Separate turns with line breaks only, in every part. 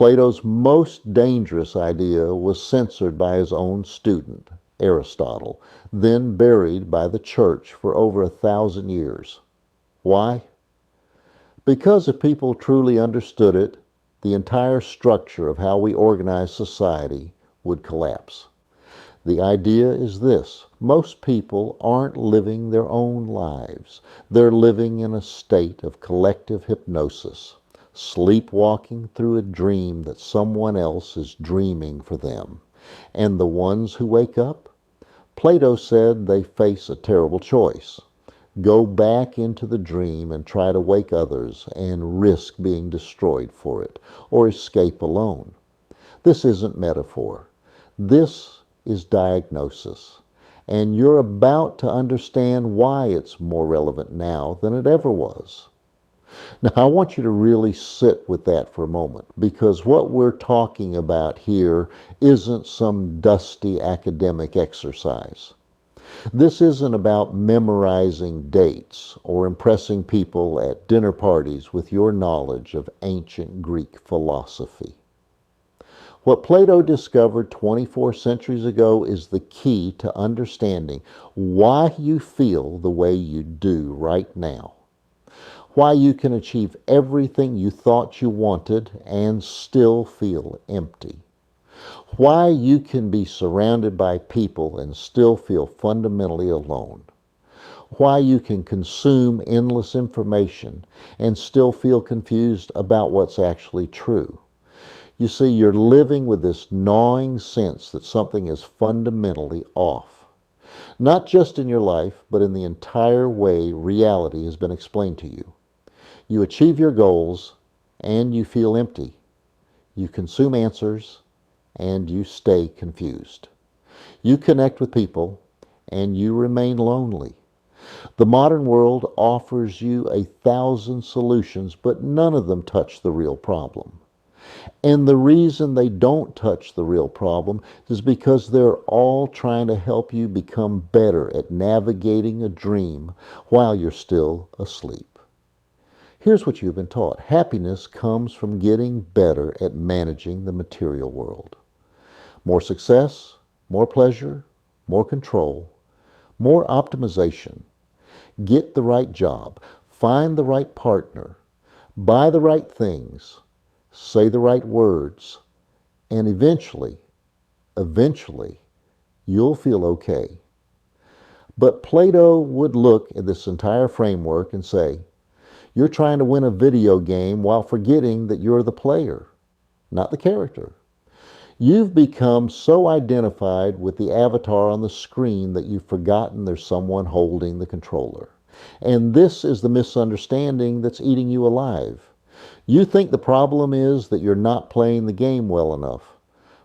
Plato's most dangerous idea was censored by his own student, Aristotle, then buried by the church for over 1,000 years. Why? Because if people truly understood it, the entire structure of how we organize society would collapse. The idea is this: most people aren't living their own lives. They're living in a state of collective hypnosis, sleepwalking through a dream that someone else is dreaming for them. And the ones who wake up, Plato said they face a terrible choice. Go back into the dream and try to wake others and risk being destroyed for it, or escape alone. This isn't metaphor. This is diagnosis. And you're about to understand why it's more relevant now than it ever was. Now, I want you to really sit with that for a moment, because what we're talking about here isn't some dusty academic exercise. This isn't about memorizing dates or impressing people at dinner parties with your knowledge of ancient Greek philosophy. What Plato discovered 24 centuries ago is the key to understanding why you feel the way you do right now. Why you can achieve everything you thought you wanted and still feel empty. Why you can be surrounded by people and still feel fundamentally alone. Why you can consume endless information and still feel confused about what's actually true. You see, you're living with this gnawing sense that something is fundamentally off. Not just in your life, but in the entire way reality has been explained to you. You achieve your goals and you feel empty. You consume answers and you stay confused. You connect with people and you remain lonely. The modern world offers you 1,000 solutions, but none of them touch the real problem. And the reason they don't touch the real problem is because they're all trying to help you become better at navigating a dream while you're still asleep. Here's what you've been taught. Happiness comes from getting better at managing the material world. More success, more pleasure, more control, more optimization. Get the right job, find the right partner, buy the right things, say the right words, and eventually, you'll feel okay. But Plato would look at this entire framework and say, you're trying to win a video game while forgetting that you're the player, not the character. You've become so identified with the avatar on the screen that you've forgotten there's someone holding the controller. And this is the misunderstanding that's eating you alive. You think the problem is that you're not playing the game well enough.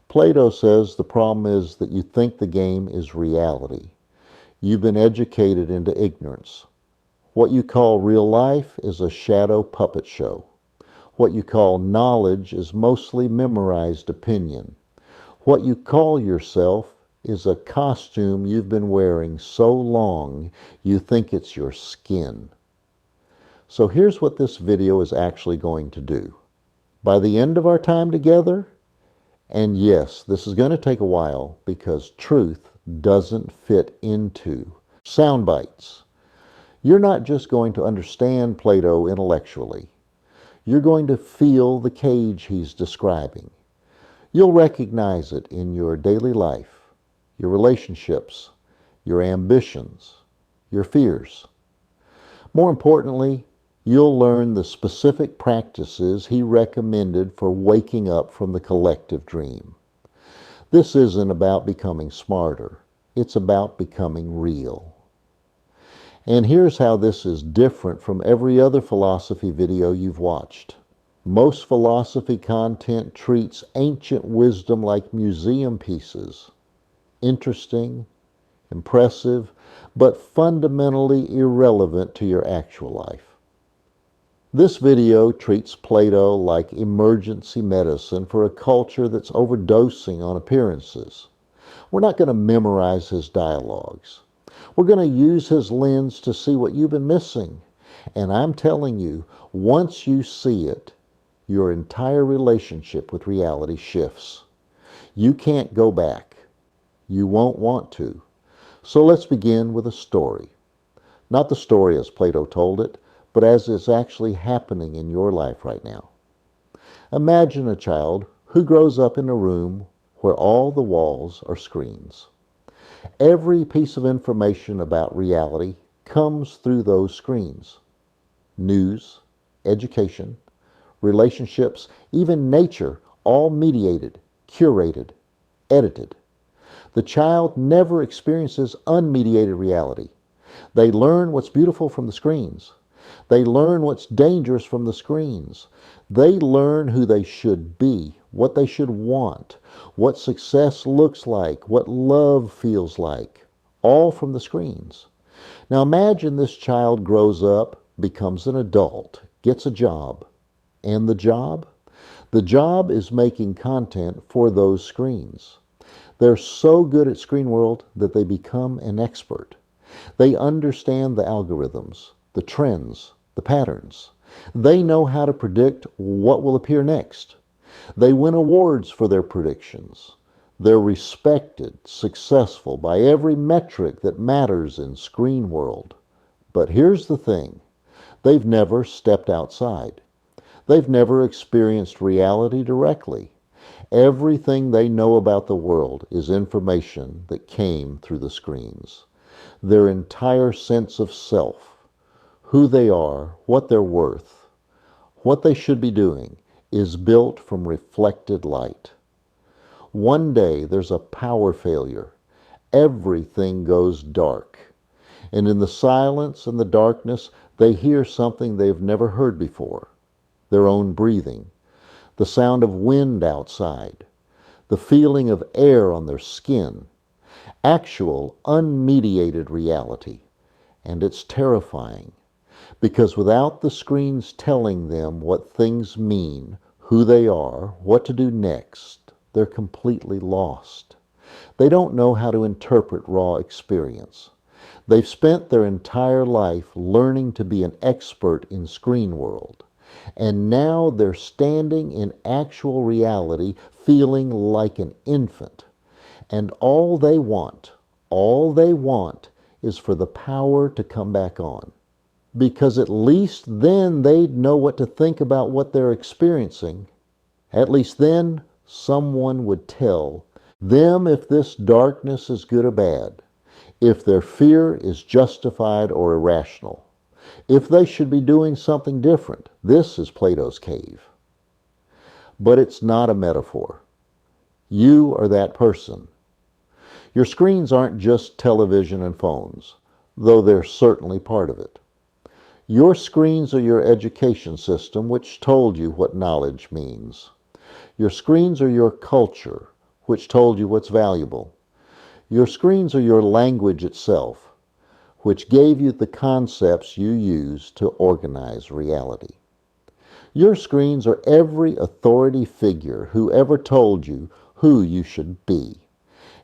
Plato says the problem is that you think the game is reality. You've been educated into ignorance. What you call real life is a shadow puppet show. What you call knowledge is mostly memorized opinion. What you call yourself is a costume you've been wearing so long you think it's your skin. So here's what this video is actually going to do. By the end of our time together, and yes, this is going to take a while because truth doesn't fit into sound bites. You're not just going to understand Plato intellectually. You're going to feel the cage he's describing. You'll recognize it in your daily life, your relationships, your ambitions, your fears. More importantly, you'll learn the specific practices he recommended for waking up from the collective dream. This isn't about becoming smarter. It's about becoming real. And here's how this is different from every other philosophy video you've watched. Most philosophy content treats ancient wisdom like museum pieces. Interesting, impressive, but fundamentally irrelevant to your actual life. This video treats Plato like emergency medicine for a culture that's overdosing on appearances. We're not going to memorize his dialogues. We're going to use his lens to see what you've been missing. And I'm telling you, once you see it, your entire relationship with reality shifts. You can't go back. You won't want to. So let's begin with a story. Not the story as Plato told it, but as it's actually happening in your life right now. Imagine a child who grows up in a room where all the walls are screens. Every piece of information about reality comes through those screens. News, education, relationships, even nature, all mediated, curated, edited. The child never experiences unmediated reality. They learn what's beautiful from the screens. They learn what's dangerous from the screens. They learn who they should be, what they should want, what success looks like, what love feels like, all from the screens. Now imagine this child grows up, becomes an adult, gets a job. And the job? The job is making content for those screens. They're so good at Screen World that they become an expert. They understand the algorithms, the trends, the patterns. They know how to predict what will appear next. They win awards for their predictions. They're respected, successful by every metric that matters in Screen World. But here's the thing. They've never stepped outside. They've never experienced reality directly. Everything they know about the world is information that came through the screens. Their entire sense of self, who they are, what they're worth, what they should be doing, is built from reflected light. One day there's a power failure. Everything goes dark. And in the silence and the darkness, they hear something they've never heard before. Their own breathing, the sound of wind outside, the feeling of air on their skin, actual unmediated reality. And it's terrifying, because without the screens telling them what things mean, who they are, what to do next, they're completely lost. They don't know how to interpret raw experience. They've spent their entire life learning to be an expert in Screen World. And now they're standing in actual reality, feeling like an infant. And all they want is for the power to come back on. Because at least then they'd know what to think about what they're experiencing. At least then someone would tell them if this darkness is good or bad, if their fear is justified or irrational, if they should be doing something different. This is Plato's cave. But it's not a metaphor. You are that person. Your screens aren't just television and phones, though they're certainly part of it. Your screens are your education system, which told you what knowledge means. Your screens are your culture, which told you what's valuable. Your screens are your language itself, which gave you the concepts you use to organize reality. Your screens are every authority figure who ever told you who you should be.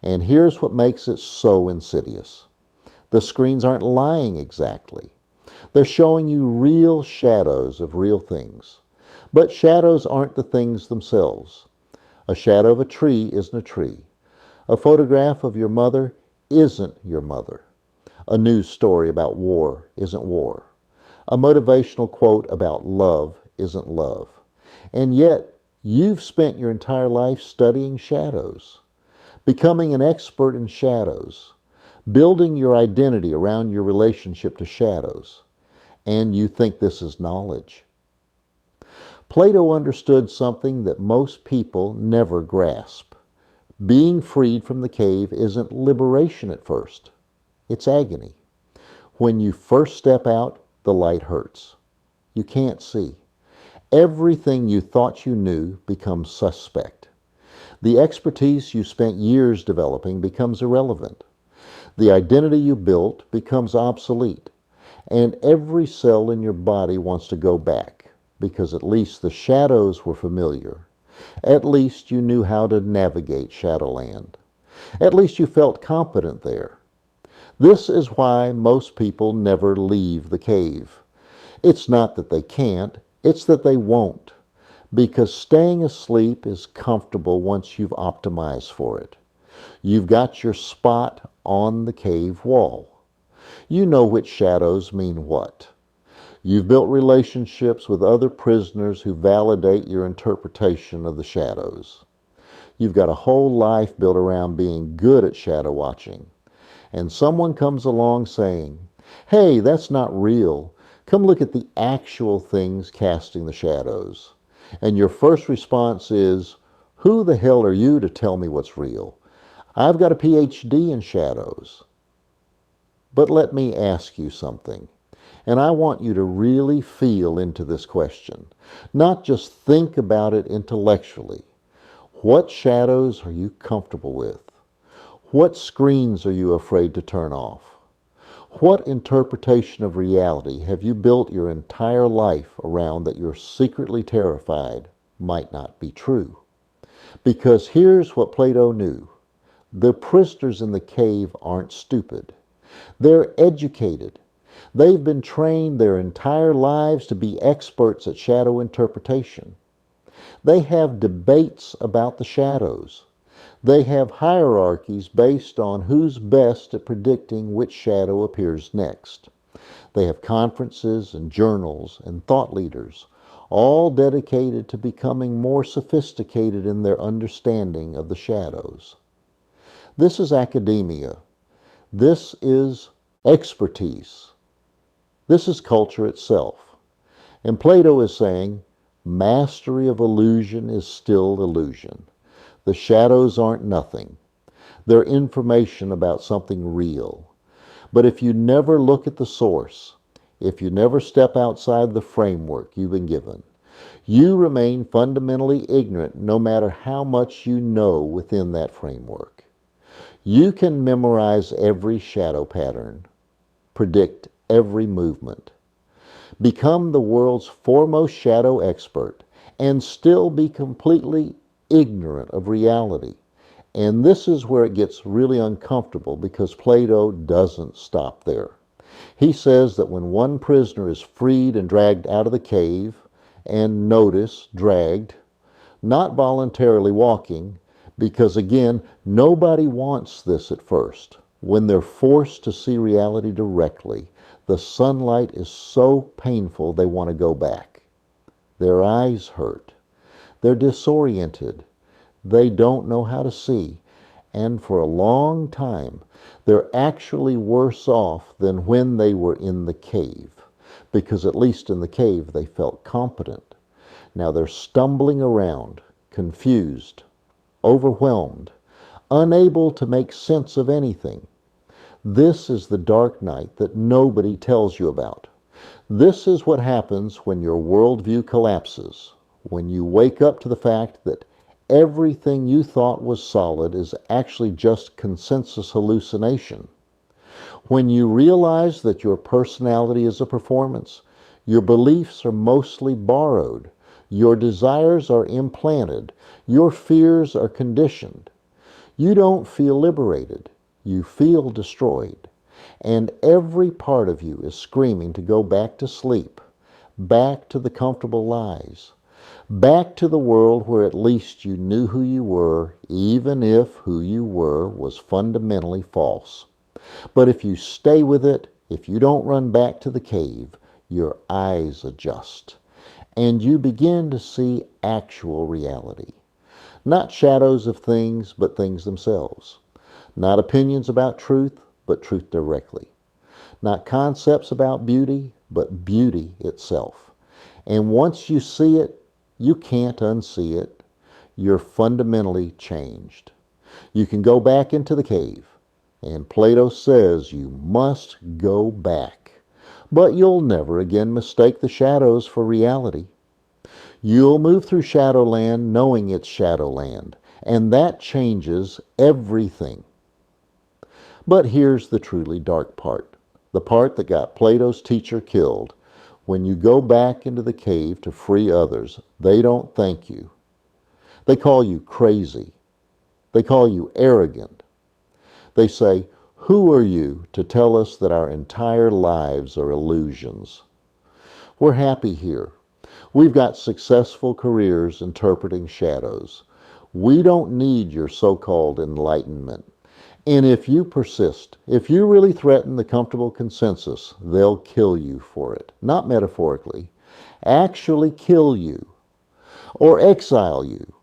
And here's what makes it so insidious. The screens aren't lying exactly. They're showing you real shadows of real things. But shadows aren't the things themselves. A shadow of a tree isn't a tree. A photograph of your mother isn't your mother. A news story about war isn't war. A motivational quote about love isn't love. And yet, you've spent your entire life studying shadows, becoming an expert in shadows, building your identity around your relationship to shadows. And you think this is knowledge. Plato understood something that most people never grasp. Being freed from the cave isn't liberation at first. It's agony. When you first step out, the light hurts. You can't see. Everything you thought you knew becomes suspect. The expertise you spent years developing becomes irrelevant. The identity you built becomes obsolete. And every cell in your body wants to go back, because at least the shadows were familiar. At least you knew how to navigate Shadowland. At least you felt competent there. This is why most people never leave the cave. It's not that they can't, it's that they won't. because staying asleep is comfortable once you've optimized for it. You've got your spot on the cave wall. You know which shadows mean what. You've built relationships with other prisoners who validate your interpretation of the shadows. You've got a whole life built around being good at shadow watching. And someone comes along saying, "Hey, that's not real. Come look at the actual things casting the shadows." And your first response is, "Who the hell are you to tell me what's real? I've got a PhD in shadows." But let me ask you something. And I want you to really feel into this question, not just think about it intellectually. What shadows are you comfortable with? What screens are you afraid to turn off? What interpretation of reality have you built your entire life around that you're secretly terrified might not be true? Because here's what Plato knew. The prisoners in the cave aren't stupid. They're educated. They've been trained their entire lives to be experts at shadow interpretation. They have debates about the shadows. They have hierarchies based on who's best at predicting which shadow appears next. They have conferences and journals and thought leaders, all dedicated to becoming more sophisticated in their understanding of the shadows. This is academia. This is expertise. This is culture itself. And Plato is saying, mastery of illusion is still illusion. The shadows aren't nothing. They're information about something real. But if you never look at the source, if you never step outside the framework you've been given, you remain fundamentally ignorant no matter how much you know within that framework. You can memorize every shadow pattern, predict every movement, become the world's foremost shadow expert, and still be completely ignorant of reality. And this is where it gets really uncomfortable because Plato doesn't stop there. He says that when one prisoner is freed and dragged out of the cave, and notice, dragged, not voluntarily walking, because again, nobody wants this at first. When they're forced to see reality directly, the sunlight is so painful they want to go back. Their eyes hurt. They're disoriented. They don't know how to see. And for a long time, they're actually worse off than when they were in the cave, because at least in the cave they felt competent. Now they're stumbling around, confused, overwhelmed, unable to make sense of anything. This is the dark night that nobody tells you about. This is what happens when your worldview collapses, when you wake up to the fact that everything you thought was solid is actually just consensus hallucination. When you realize that your personality is a performance, your beliefs are mostly borrowed, your desires are implanted, your fears are conditioned. You don't feel liberated. You feel destroyed. And every part of you is screaming to go back to sleep, back to the comfortable lies, back to the world where at least you knew who you were, even if who you were was fundamentally false. But if you stay with it, if you don't run back to the cave, your eyes adjust, and you begin to see actual reality. Not shadows of things, but things themselves. Not opinions about truth, but truth directly. Not concepts about beauty, but beauty itself. And once you see it, you can't unsee it. You're fundamentally changed. You can go back into the cave, and Plato says you must go back. But you'll never again mistake the shadows for reality. You'll move through Shadowland knowing it's Shadowland, and that changes everything. But here's the truly dark part, the part that got Plato's teacher killed. When you go back into the cave to free others, they don't thank you. They call you crazy. They call you arrogant. They say, "Who are you to tell us that our entire lives are illusions? We're happy here. We've got successful careers interpreting shadows. We don't need your so-called enlightenment. And if you persist, if you really threaten the comfortable consensus, they'll kill you for it. Not metaphorically. Actually kill you, or exile you,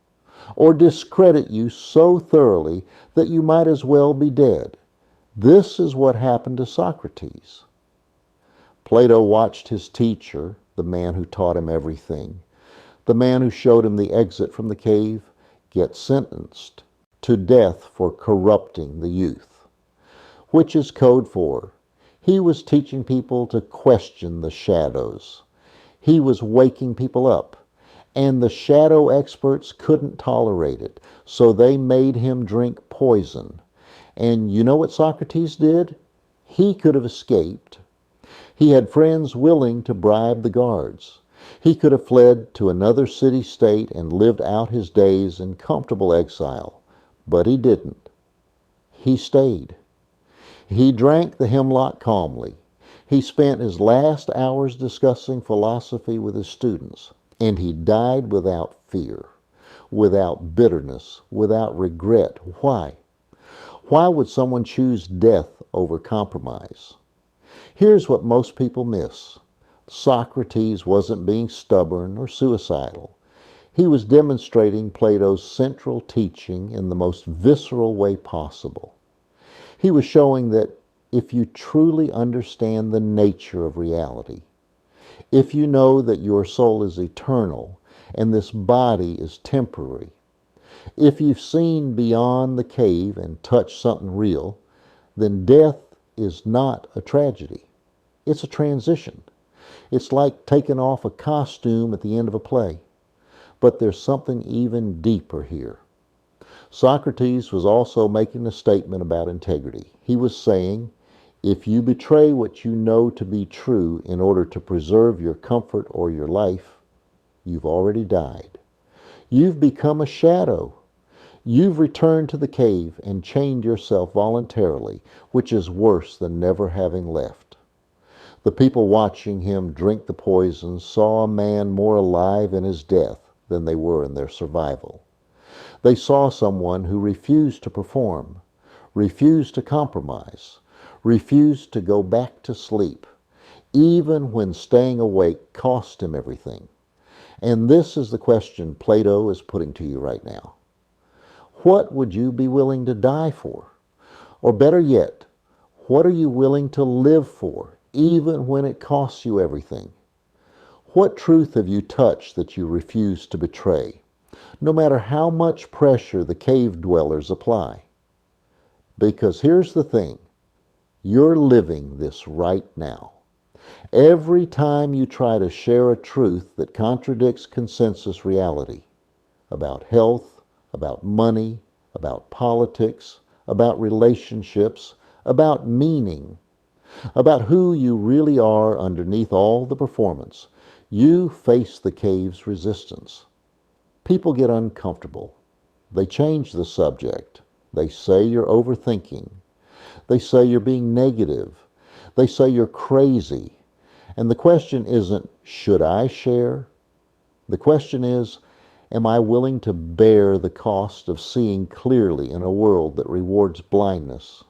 or discredit you so thoroughly that you might as well be dead. This is what happened to Socrates. Plato watched his teacher, the man who taught him everything, the man who showed him the exit from the cave, get sentenced to death for corrupting the youth, which is code for he was teaching people to question the shadows. He was waking people up, and the shadow experts couldn't tolerate it, so they made him drink poison. And you know what Socrates did? He could have escaped. He had friends willing to bribe the guards. He could have fled to another city-state and lived out his days in comfortable exile. But he didn't. He stayed. He drank the hemlock calmly. He spent his last hours discussing philosophy with his students. And he died without fear, without bitterness, without regret. Why? Why would someone choose death over compromise? Here's what most people miss. Socrates wasn't being stubborn or suicidal. He was demonstrating Plato's central teaching in the most visceral way possible. He was showing that if you truly understand the nature of reality, if you know that your soul is eternal and this body is temporary, if you've seen beyond the cave and touched something real, then death is not a tragedy. It's a transition. It's like taking off a costume at the end of a play. But there's something even deeper here. Socrates was also making a statement about integrity. He was saying, if you betray what you know to be true in order to preserve your comfort or your life, you've already died. You've become a shadow. You've returned to the cave and chained yourself voluntarily, which is worse than never having left. The people watching him drink the poison saw a man more alive in his death than they were in their survival. They saw someone who refused to perform, refused to compromise, refused to go back to sleep, even when staying awake cost him everything. And this is the question Plato is putting to you right now. What would you be willing to die for? Or better yet, what are you willing to live for, even when it costs you everything? What truth have you touched that you refuse to betray, no matter how much pressure the cave dwellers apply? Because here's the thing, you're living this right now. Every time you try to share a truth that contradicts consensus reality about health, about money, about politics, about relationships, about meaning, about who you really are underneath all the performance, you face the cave's resistance. People get uncomfortable. They change the subject. They say you're overthinking. They say you're being negative. They say you're crazy. And the question isn't, should I share? The question is, am I willing to bear the cost of seeing clearly in a world that rewards blindness?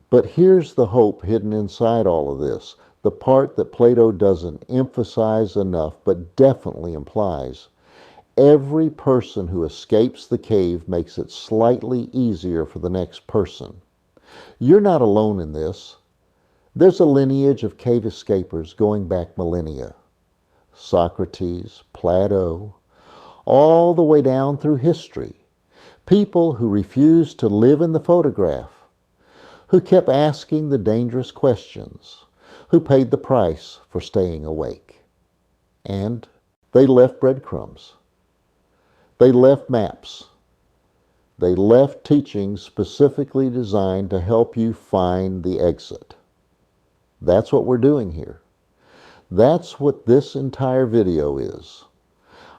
But here's the hope hidden inside all of this, the part that Plato doesn't emphasize enough but definitely implies. Every person who escapes the cave makes it slightly easier for the next person. You're not alone in this. There's a lineage of cave escapers going back millennia. Socrates, Plato, all the way down through history. People who refused to live in the photograph, who kept asking the dangerous questions, who paid the price for staying awake. And they left breadcrumbs. They left maps. They left teachings specifically designed to help you find the exit. That's what we're doing here. That's what this entire video is.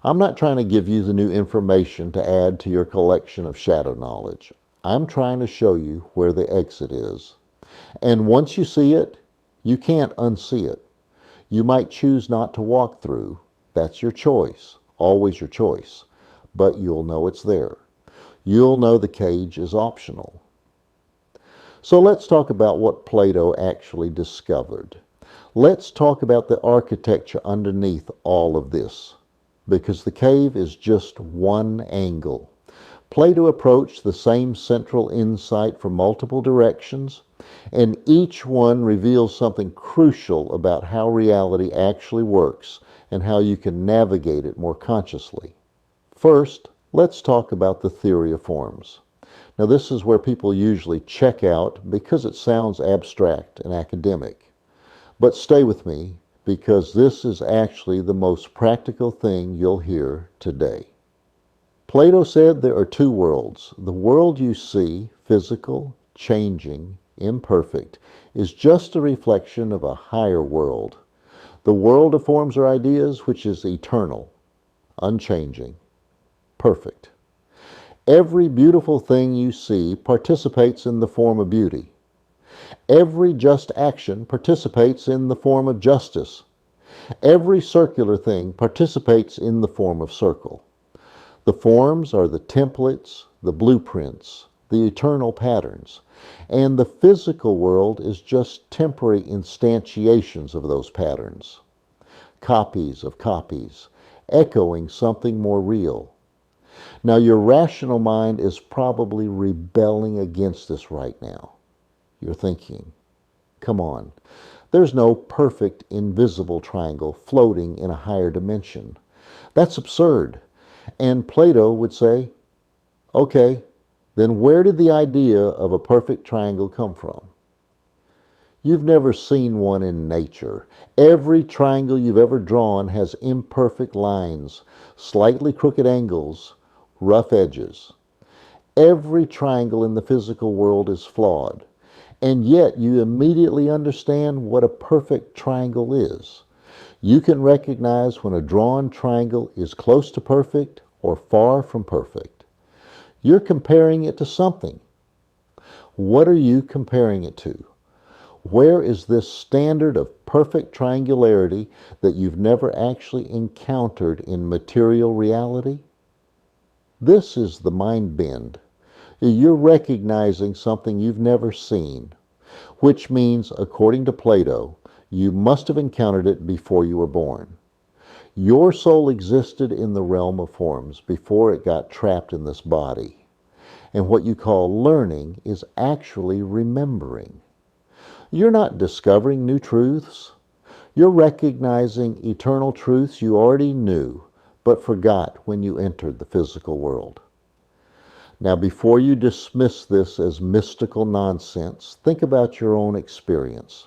I'm not trying to give you the new information to add to your collection of shadow knowledge. I'm trying to show you where the exit is. And once you see it, you can't unsee it. You might choose not to walk through, That's your choice, always your choice. But you'll know it's there. You'll know the cage is optional. So let's talk about what Plato actually discovered. Let's talk about the architecture underneath all of this, because the cave is just one angle. Plato approached the same central insight from multiple directions, and each one reveals something crucial about how reality actually works and how you can navigate it more consciously. First, let's talk about the theory of forms. Now, this is where people usually check out because it sounds abstract and academic. But stay with me, because this is actually the most practical thing you'll hear today. Plato said there are two worlds. The world you see, physical, changing, imperfect, is just a reflection of a higher world. The world of forms or ideas, which is eternal, unchanging, perfect. Every beautiful thing you see participates in the form of beauty. Every just action participates in the form of justice. Every circular thing participates in the form of circle. The forms are the templates, the blueprints, the eternal patterns, and the physical world is just temporary instantiations of those patterns. Copies of copies, echoing something more real. Now, your rational mind is probably rebelling against this right now. You're thinking, come on, there's no perfect invisible triangle floating in a higher dimension. That's absurd. And Plato would say, okay, then where did the idea of a perfect triangle come from? You've never seen one in nature. Every triangle you've ever drawn has imperfect lines, slightly crooked angles, rough edges. Every triangle in the physical world is flawed, and yet you immediately understand what a perfect triangle is. You can recognize when a drawn triangle is close to perfect or far from perfect. You're comparing it to something. What are you comparing it to? Where is this standard of perfect triangularity that you've never actually encountered in material reality? This is the mind bend. You're recognizing something you've never seen, which means, according to Plato, you must have encountered it before you were born. Your soul existed in the realm of forms before it got trapped in this body. And what you call learning is actually remembering. You're not discovering new truths. You're recognizing eternal truths you already knew, but forgot when you entered the physical world. Now, before you dismiss this as mystical nonsense, think about your own experience.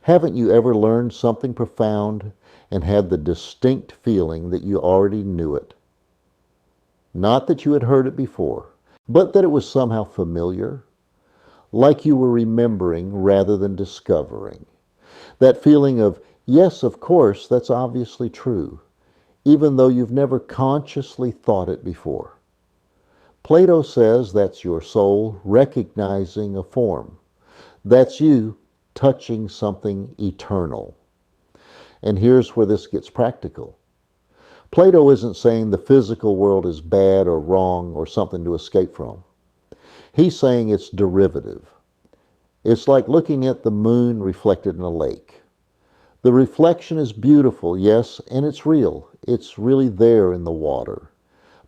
Haven't you ever learned something profound and had the distinct feeling that you already knew it? Not that you had heard it before, but that it was somehow familiar, like you were remembering rather than discovering. That feeling of, yes, of course, that's obviously true, even though you've never consciously thought it before. Plato says that's your soul recognizing a form. That's you touching something eternal. And here's where this gets practical. Plato isn't saying the physical world is bad or wrong or something to escape from. He's saying it's derivative. It's like looking at the moon reflected in a lake. The reflection is beautiful, yes, and it's real. It's really there in the water.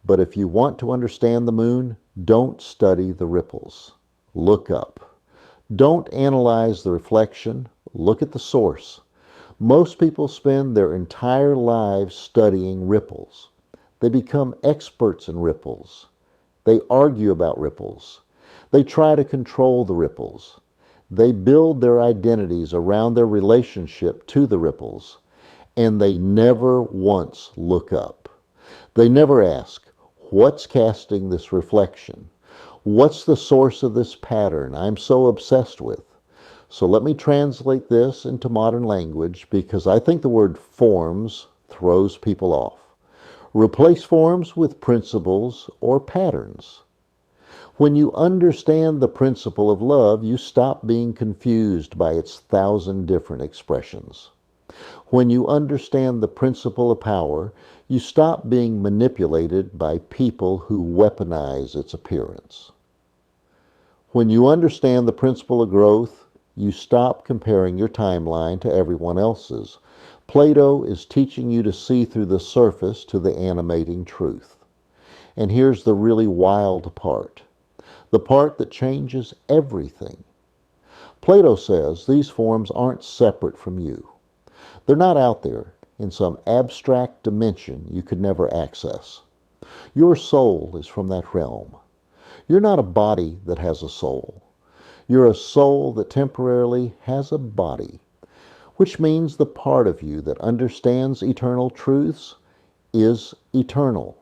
But if you want to understand the moon, don't study the ripples. Look up. Don't analyze the reflection. Look at the source. Most people spend their entire lives studying ripples. They become experts in ripples. They argue about ripples. They try to control the ripples. They build their identities around their relationship to the ripples, and they never once look up. They never ask, what's casting this reflection? What's the source of this pattern I'm so obsessed with? So let me translate this into modern language, because I think the word forms throws people off. Replace forms with principles or patterns. When you understand the principle of love, you stop being confused by its 1,000 different expressions. When you understand the principle of power, you stop being manipulated by people who weaponize its appearance. When you understand the principle of growth, you stop comparing your timeline to everyone else's. Plato is teaching you to see through the surface to the animating truth. And here's the really wild part, the part that changes everything. Plato says these forms aren't separate from you. They're not out there in some abstract dimension you could never access. Your soul is from that realm. You're not a body that has a soul. You're a soul that temporarily has a body, which means the part of you that understands eternal truths is eternal.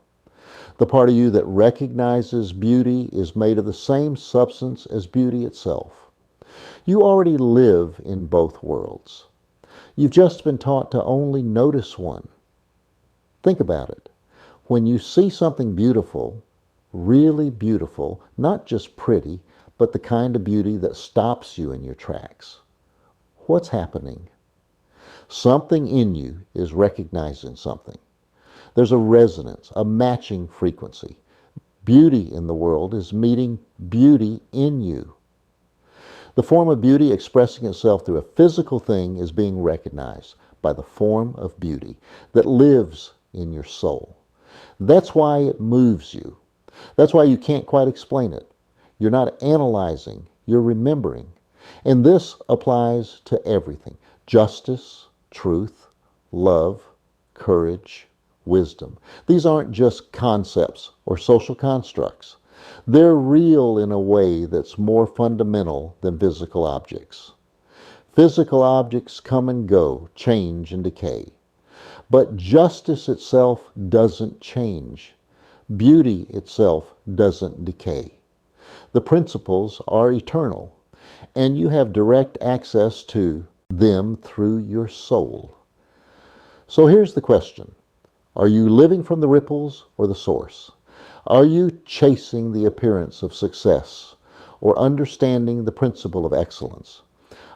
The part of you that recognizes beauty is made of the same substance as beauty itself. You already live in both worlds. You've just been taught to only notice one. Think about it. When you see something beautiful, really beautiful, not just pretty, but the kind of beauty that stops you in your tracks, what's happening? Something in you is recognizing something. There's a resonance, a matching frequency. Beauty in the world is meeting beauty in you. The form of beauty expressing itself through a physical thing is being recognized by the form of beauty that lives in your soul. That's why it moves you. That's why you can't quite explain it. You're not analyzing, you're remembering. And this applies to everything: justice, truth, love, courage, wisdom. These aren't just concepts or social constructs. They're real in a way that's more fundamental than physical objects. Physical objects come and go, change and decay. But justice itself doesn't change. Beauty itself doesn't decay. The principles are eternal, and you have direct access to them through your soul. So here's the question. Are you living from the ripples or the source? Are you chasing the appearance of success or understanding the principle of excellence?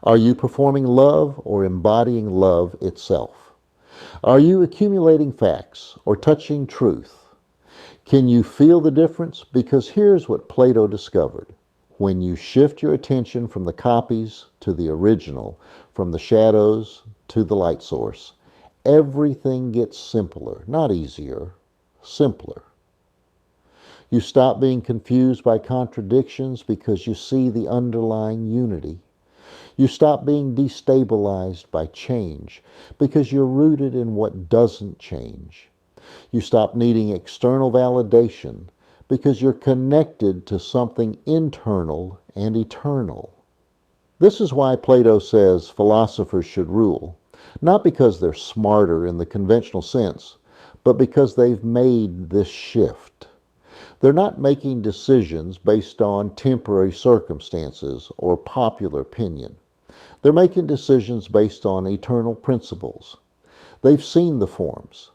Are you performing love or embodying love itself? Are you accumulating facts or touching truth? Can you feel the difference? Because here's what Plato discovered. When you shift your attention from the copies to the original, from the shadows to the light source, everything gets simpler, not easier, simpler. You stop being confused by contradictions because you see the underlying unity. You stop being destabilized by change because you're rooted in what doesn't change. You stop needing external validation because you're connected to something internal and eternal. This is why Plato says philosophers should rule, not because they're smarter in the conventional sense, but because they've made this shift. They're not making decisions based on temporary circumstances or popular opinion. They're making decisions based on eternal principles. They've seen the forms.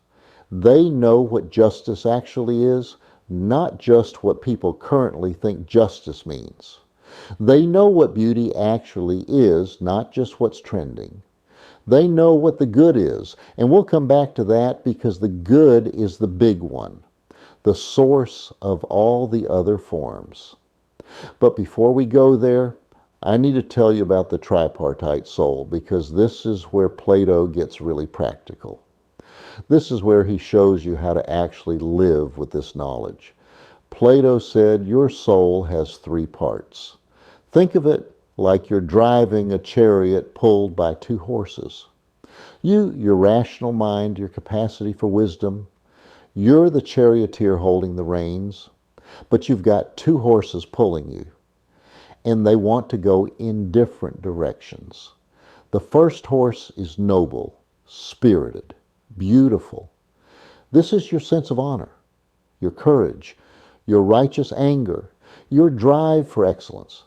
They know what justice actually is, not just what people currently think justice means. They know what beauty actually is, not just what's trending. They know what the good is, and we'll come back to that because the good is the big one, the source of all the other forms. But before we go there, I need to tell you about the tripartite soul, because this is where Plato gets really practical. This is where he shows you how to actually live with this knowledge. Plato said your soul has three parts. Think of it like you're driving a chariot pulled by two horses. You, your rational mind, your capacity for wisdom, you're the charioteer holding the reins, but you've got two horses pulling you, and they want to go in different directions. The first horse is noble, spirited, beautiful. This is your sense of honor, your courage, your righteous anger, your drive for excellence.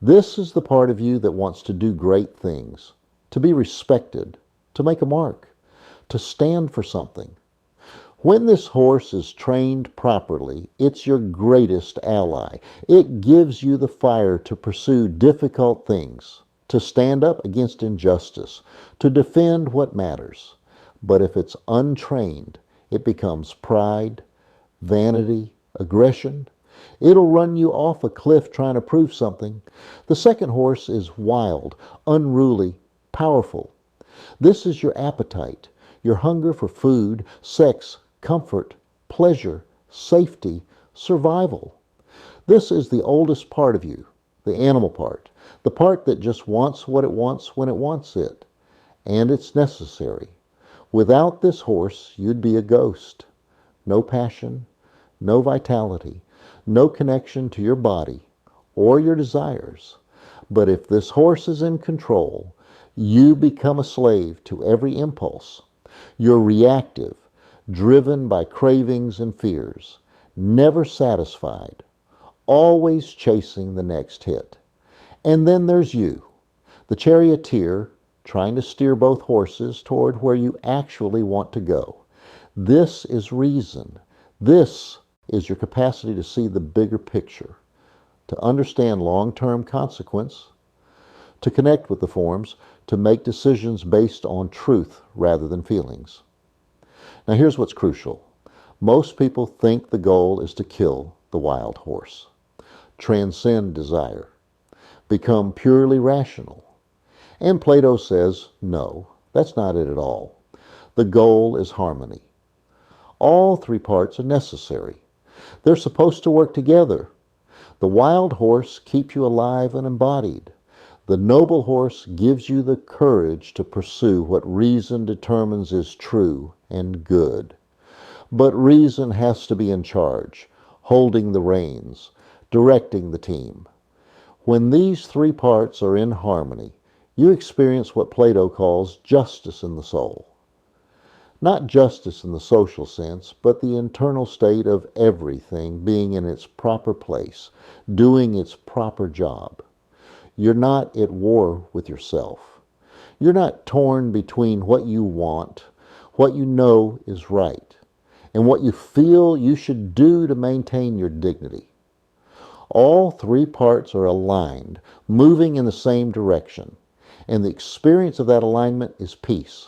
This is the part of you that wants to do great things, to be respected, to make a mark, to stand for something. When this horse is trained properly, it's your greatest ally. It gives you the fire to pursue difficult things. to stand up against injustice, to defend what matters. But if it's untrained, it becomes pride, vanity, aggression. It'll run you off a cliff trying to prove something. The second horse is wild, unruly, powerful. This is your appetite, your hunger for food, sex, comfort, pleasure, safety, survival. This is the oldest part of you, the animal part, the part that just wants what it wants when it wants it. And it's necessary. Without this horse, you'd be a ghost. No passion, no vitality, no connection to your body or your desires. But if this horse is in control, you become a slave to every impulse. You're reactive, driven by cravings and fears, never satisfied, always chasing the next hit. And then there's you, the charioteer, trying to steer both horses toward where you actually want to go. This is reason. This is your capacity to see the bigger picture, to understand long-term consequence, to connect with the forms, to make decisions based on truth rather than feelings. Now here's what's crucial. Most people think the goal is to kill the wild horse, transcend desire, become purely rational. And Plato says, no, that's not it at all. The goal is harmony. All three parts are necessary. They're supposed to work together. The wild horse keeps you alive and embodied. The noble horse gives you the courage to pursue what reason determines is true and good. But reason has to be in charge, holding the reins, directing the team. When these three parts are in harmony, you experience what Plato calls justice in the soul. Not justice in the social sense, but the internal state of everything being in its proper place, doing its proper job. You're not at war with yourself. You're not torn between what you want, what you know is right, and what you feel you should do to maintain your dignity. All three parts are aligned, moving in the same direction, and the experience of that alignment is peace.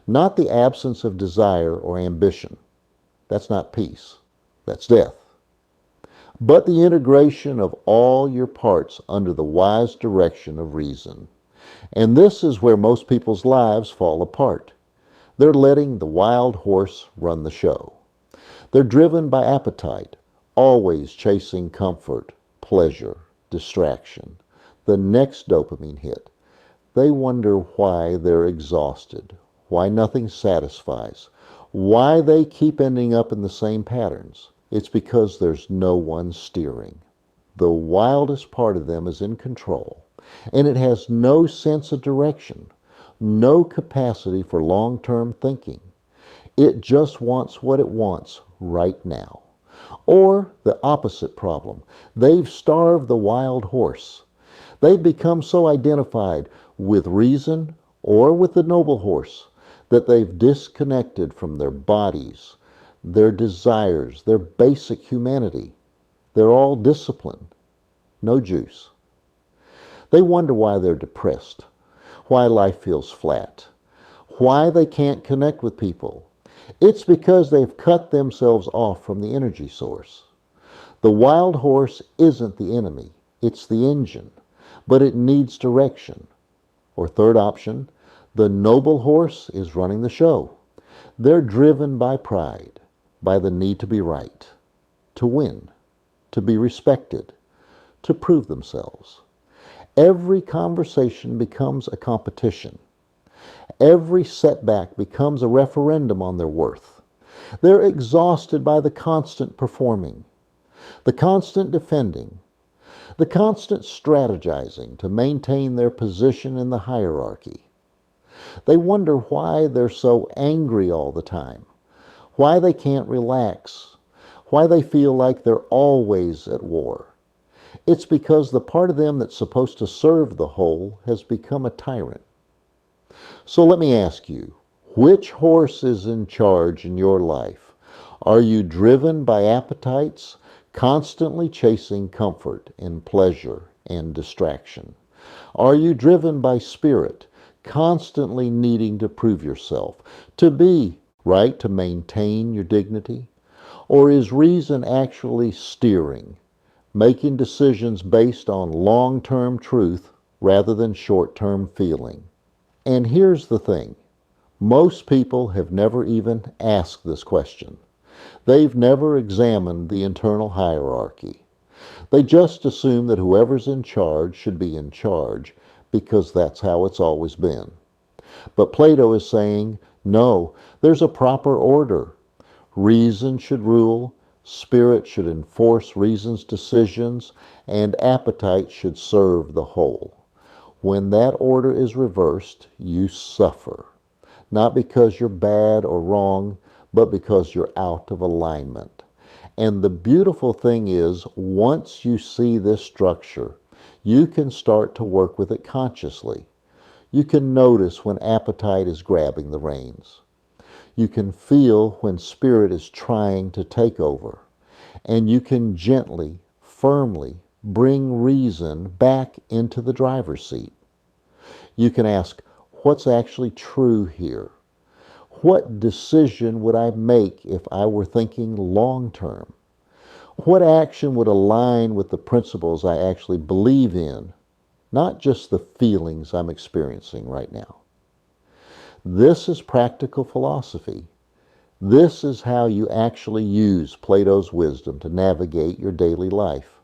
Not the absence of desire or ambition. That's not peace. That's death. But the integration of all your parts under the wise direction of reason. And this is where most people's lives fall apart. They're letting the wild horse run the show. They're driven by appetite, always chasing comfort, pleasure, distraction, the next dopamine hit. They wonder why they're exhausted, why nothing satisfies, why they keep ending up in the same patterns. It's because there's no one steering. The wildest part of them is in control, and it has no sense of direction, no capacity for long-term thinking. It just wants what it wants right now. Or the opposite problem. They've starved the wild horse. They've become so identified with reason or with the noble horse that they've disconnected from their bodies, their desires, their basic humanity. They're all discipline, no juice. They wonder why they're depressed, why life feels flat, why they can't connect with people. It's because they've cut themselves off from the energy source. The wild horse isn't the enemy, it's the engine, but it needs direction. Or third option, the noble horse is running the show. They're driven by pride, by the need to be right, to win, to be respected, to prove themselves. Every conversation becomes a competition. Every setback becomes a referendum on their worth. They're exhausted by the constant performing, the constant defending, the constant strategizing to maintain their position in the hierarchy. They wonder why they're so angry all the time, why they can't relax, why they feel like they're always at war. It's because the part of them that's supposed to serve the whole has become a tyrant. So let me ask you, which horse is in charge in your life? Are you driven by appetites, constantly chasing comfort and pleasure and distraction? Are you driven by spirit, constantly needing to prove yourself, to be right, to maintain your dignity? Or is reason actually steering, making decisions based on long-term truth rather than short-term feeling? And here's the thing. Most people have never even asked this question. They've never examined the internal hierarchy. They just assume that whoever's in charge should be in charge because that's how it's always been. But Plato is saying, no, there's a proper order. Reason should rule, spirit should enforce reason's decisions, and appetite should serve the whole. When that order is reversed, you suffer. Not because you're bad or wrong, but because you're out of alignment. And the beautiful thing is, once you see this structure, you can start to work with it consciously. You can notice when appetite is grabbing the reins. You can feel when spirit is trying to take over. And you can gently, firmly bring reason back into the driver's seat. You can ask, what's actually true here? What decision would I make if I were thinking long term? What action would align with the principles I actually believe in, not just the feelings I'm experiencing right now? This is practical philosophy. This is how you actually use Plato's wisdom to navigate your daily life.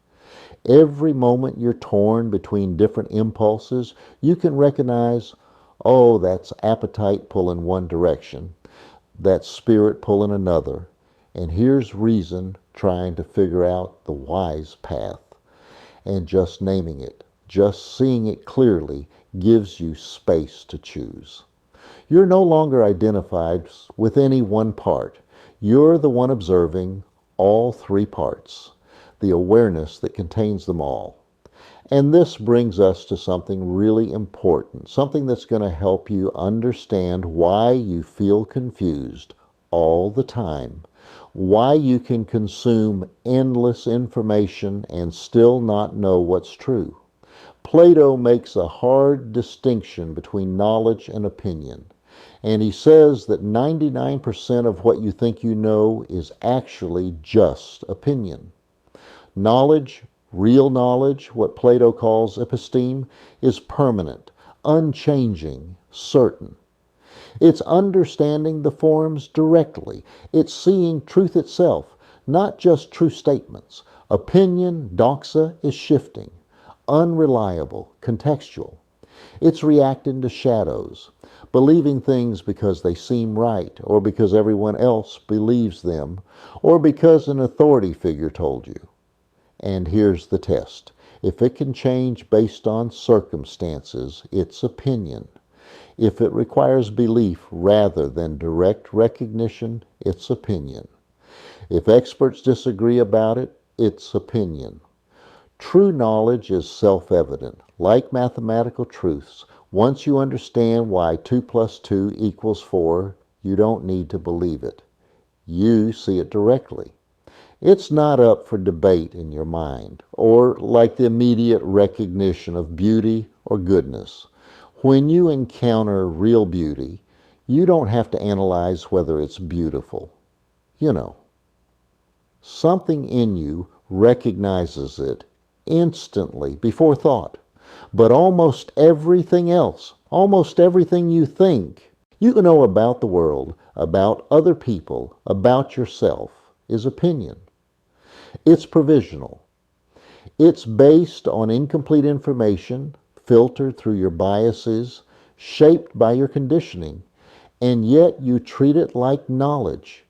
Every moment you're torn between different impulses, you can recognize, oh, that's appetite pulling one direction, that's spirit pulling another, and here's reason trying to figure out the wise path. And just naming it, just seeing it clearly, gives you space to choose. You're no longer identified with any one part. You're the one observing all three parts, the awareness that contains them all. And this brings us to something really important, something that's going to help you understand why you feel confused all the time, why you can consume endless information and still not know what's true. Plato makes a hard distinction between knowledge and opinion. And he says that 99% of what you think you know is actually just opinion. Knowledge, real knowledge, what Plato calls episteme, is permanent, unchanging, certain. It's understanding the forms directly. It's seeing truth itself, not just true statements. Opinion, doxa, is shifting, unreliable, contextual. It's reacting to shadows, believing things because they seem right, or because everyone else believes them, or because an authority figure told you. And here's the test. If it can change based on circumstances, it's opinion. If it requires belief rather than direct recognition, it's opinion. If experts disagree about it, it's opinion. True knowledge is self-evident. Like mathematical truths, once you understand why 2 plus 2 equals 4, you don't need to believe it. You see it directly. It's not up for debate in your mind, or like the immediate recognition of beauty or goodness. When you encounter real beauty, you don't have to analyze whether it's beautiful. You know, something in you recognizes it instantly, before thought. But almost everything else, almost everything you think, you know about the world, about other people, about yourself, is opinion. It's provisional. It's based on incomplete information, filtered through your biases, shaped by your conditioning, and yet you treat it like knowledge.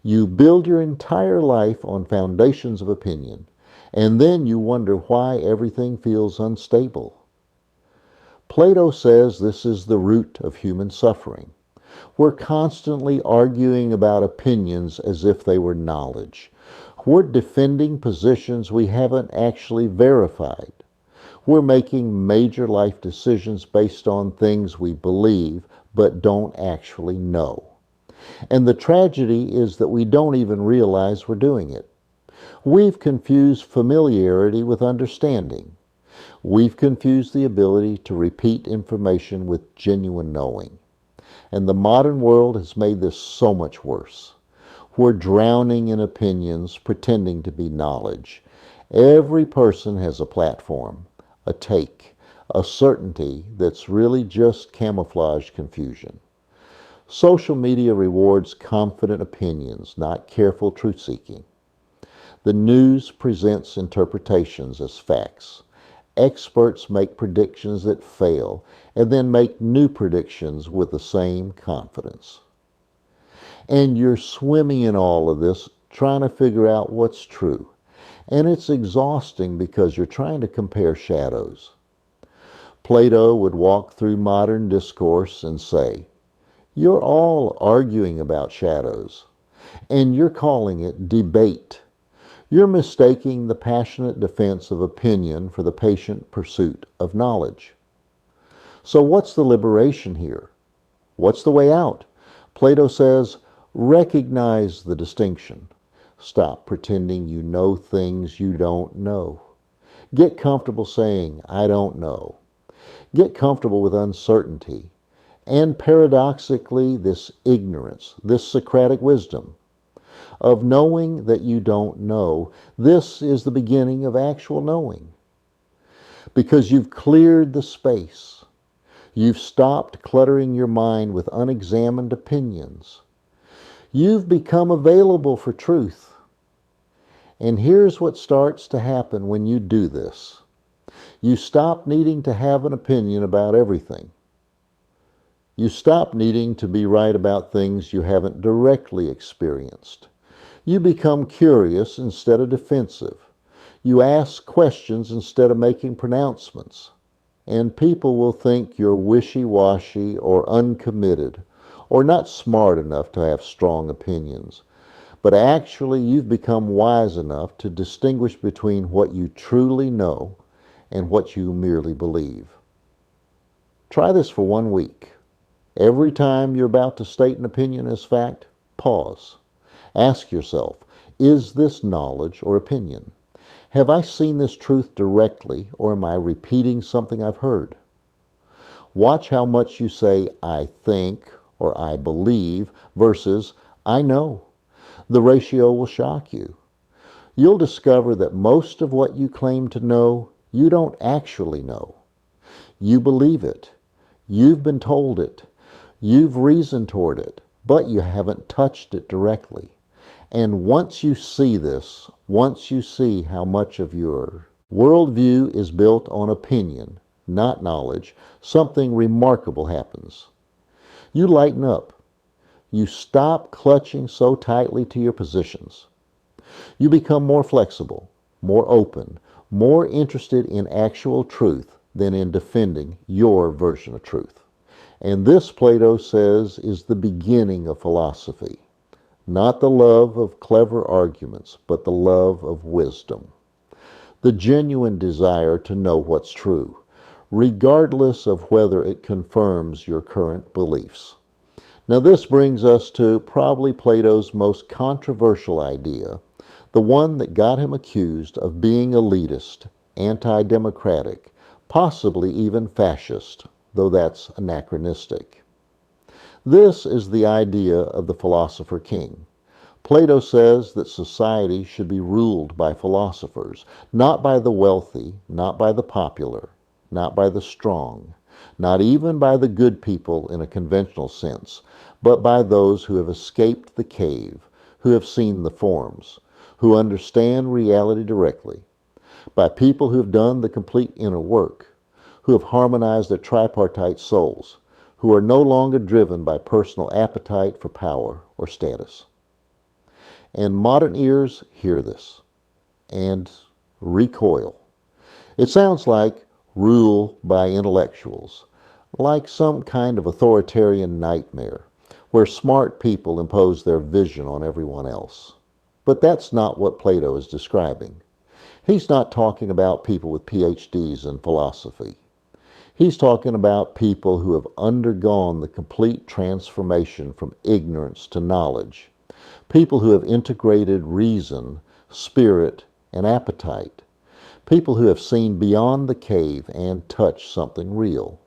You build your entire life on foundations of opinion, and then you wonder why everything feels unstable. Plato says this is the root of human suffering. We're constantly arguing about opinions as if they were knowledge. We're defending positions we haven't actually verified. We're making major life decisions based on things we believe but don't actually know. And the tragedy is that we don't even realize we're doing it. We've confused familiarity with understanding. We've confused the ability to repeat information with genuine knowing. And the modern world has made this so much worse. We're drowning in opinions, pretending to be knowledge. Every person has a platform, a take, a certainty that's really just camouflage confusion. Social media rewards confident opinions, not careful truth-seeking. The news presents interpretations as facts. Experts make predictions that fail and then make new predictions with the same confidence. And you're swimming in all of this, trying to figure out what's true. And it's exhausting because you're trying to compare shadows. Plato would walk through modern discourse and say, "You're all arguing about shadows, and you're calling it debate. You're mistaking the passionate defense of opinion for the patient pursuit of knowledge." So what's the liberation here? What's the way out? Plato says, recognize the distinction. Stop pretending you know things you don't know. Get comfortable saying, "I don't know." Get comfortable with uncertainty. And paradoxically, this ignorance, this Socratic wisdom of knowing that you don't know, this is the beginning of actual knowing. Because you've cleared the space. You've stopped cluttering your mind with unexamined opinions. You've become available for truth. And here's what starts to happen when you do this. You stop needing to have an opinion about everything. You stop needing to be right about things you haven't directly experienced. You become curious instead of defensive. You ask questions instead of making pronouncements. And people will think you're wishy-washy or uncommitted or not smart enough to have strong opinions. But actually, you've become wise enough to distinguish between what you truly know and what you merely believe. Try this for 1 week. Every time you're about to state an opinion as fact, pause. Ask yourself, is this knowledge or opinion? Have I seen this truth directly, or am I repeating something I've heard? Watch how much you say, "I think," or "I believe," versus "I know." The ratio will shock you. You'll discover that most of what you claim to know, you don't actually know. You believe it. You've been told it. You've reasoned toward it, but you haven't touched it directly. And once you see this, once you see how much of your worldview is built on opinion, not knowledge, something remarkable happens. You lighten up. You stop clutching so tightly to your positions. You become more flexible, more open, more interested in actual truth than in defending your version of truth. And this, Plato says, is the beginning of philosophy. Not the love of clever arguments, but the love of wisdom. The genuine desire to know what's true, regardless of whether it confirms your current beliefs. Now this brings us to probably Plato's most controversial idea, the one that got him accused of being elitist, anti-democratic, possibly even fascist, though that's anachronistic. This is the idea of the philosopher king. Plato says that society should be ruled by philosophers, not by the wealthy, not by the popular, not by the strong, not even by the good people in a conventional sense, but by those who have escaped the cave, who have seen the forms, who understand reality directly, by people who have done the complete inner work, who have harmonized their tripartite souls, who are no longer driven by personal appetite for power or status. And modern ears hear this and recoil. It sounds like rule by intellectuals, like some kind of authoritarian nightmare, where smart people impose their vision on everyone else. But that's not what Plato is describing. He's not talking about people with PhDs in philosophy. He's talking about people who have undergone the complete transformation from ignorance to knowledge. People who have integrated reason, spirit, and appetite. People who have seen beyond the cave and touched something real.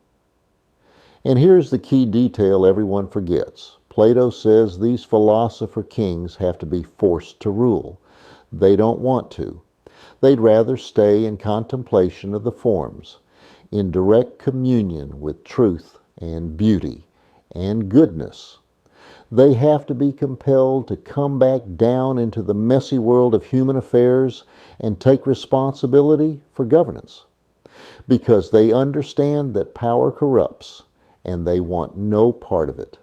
And here's the key detail everyone forgets. Plato says these philosopher kings have to be forced to rule. They don't want to. They'd rather stay in contemplation of the forms, in direct communion with truth and beauty and goodness. They have to be compelled to come back down into the messy world of human affairs and take responsibility for governance, because they understand that power corrupts and they want no part of it.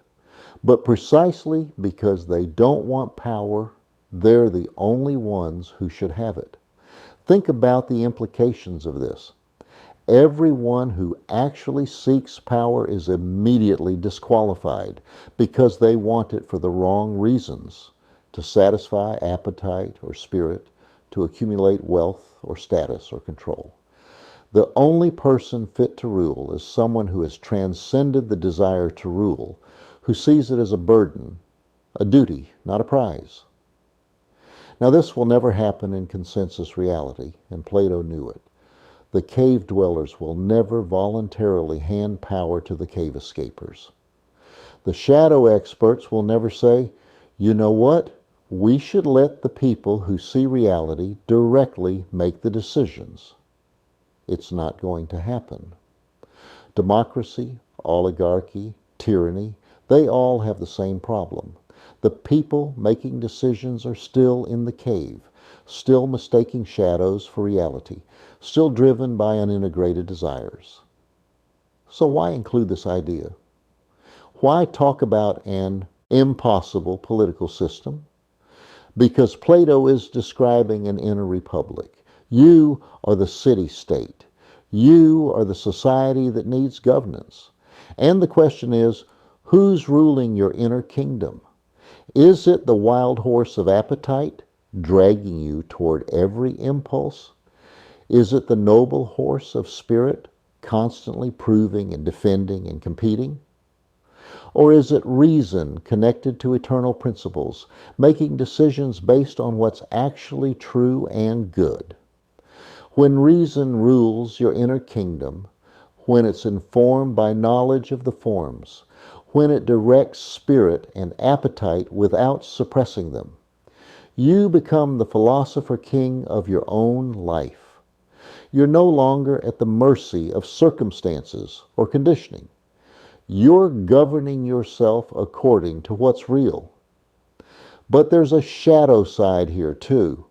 But precisely because they don't want power, they're the only ones who should have it. Think about the implications of this. Everyone who actually seeks power is immediately disqualified because they want it for the wrong reasons, to satisfy appetite or spirit, to accumulate wealth or status or control. The only person fit to rule is someone who has transcended the desire to rule, who sees it as a burden, a duty, not a prize. Now, this will never happen in consensus reality, and Plato knew it. The cave dwellers will never voluntarily hand power to the cave escapers. The shadow experts will never say, you know what? We should let the people who see reality directly make the decisions. It's not going to happen. Democracy, oligarchy, tyranny, they all have the same problem. The people making decisions are still in the cave, still mistaking shadows for reality, still driven by unintegrated desires. So why include this idea? Why talk about an impossible political system? Because Plato is describing an inner republic. You are the city-state. You are the society that needs governance. And the question is, who's ruling your inner kingdom? Is it the wild horse of appetite, dragging you toward every impulse? Is it the noble horse of spirit, constantly proving and defending and competing? Or is it reason connected to eternal principles, making decisions based on what's actually true and good? When reason rules your inner kingdom, when it's informed by knowledge of the forms, when it directs spirit and appetite without suppressing them, you become the philosopher king of your own life. You're no longer at the mercy of circumstances or conditioning. You're governing yourself according to what's real. But there's a shadow side here too,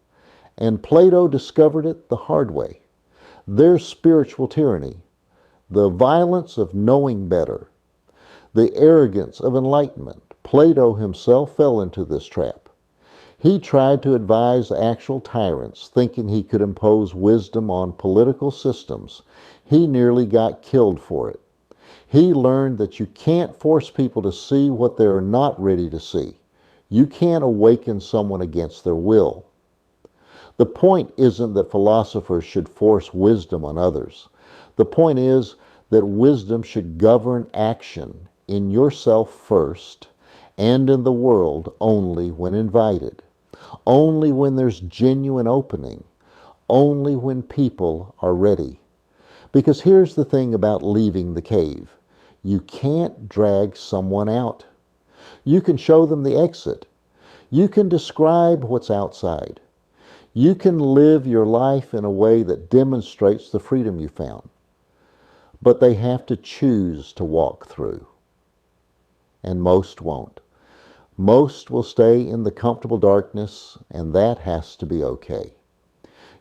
and Plato discovered it the hard way. There's spiritual tyranny, the violence of knowing better, the arrogance of enlightenment. Plato himself fell into this trap. He tried to advise actual tyrants, thinking he could impose wisdom on political systems. He nearly got killed for it. He learned that you can't force people to see what they're not ready to see. You can't awaken someone against their will. The point isn't that philosophers should force wisdom on others. The point is that wisdom should govern action in yourself first and in the world only when invited, only when there's genuine opening, only when people are ready. Because here's the thing about leaving the cave. You can't drag someone out. You can show them the exit. You can describe what's outside. You can live your life in a way that demonstrates the freedom you found. But they have to choose to walk through. And most won't. Most will stay in the comfortable darkness, and that has to be okay.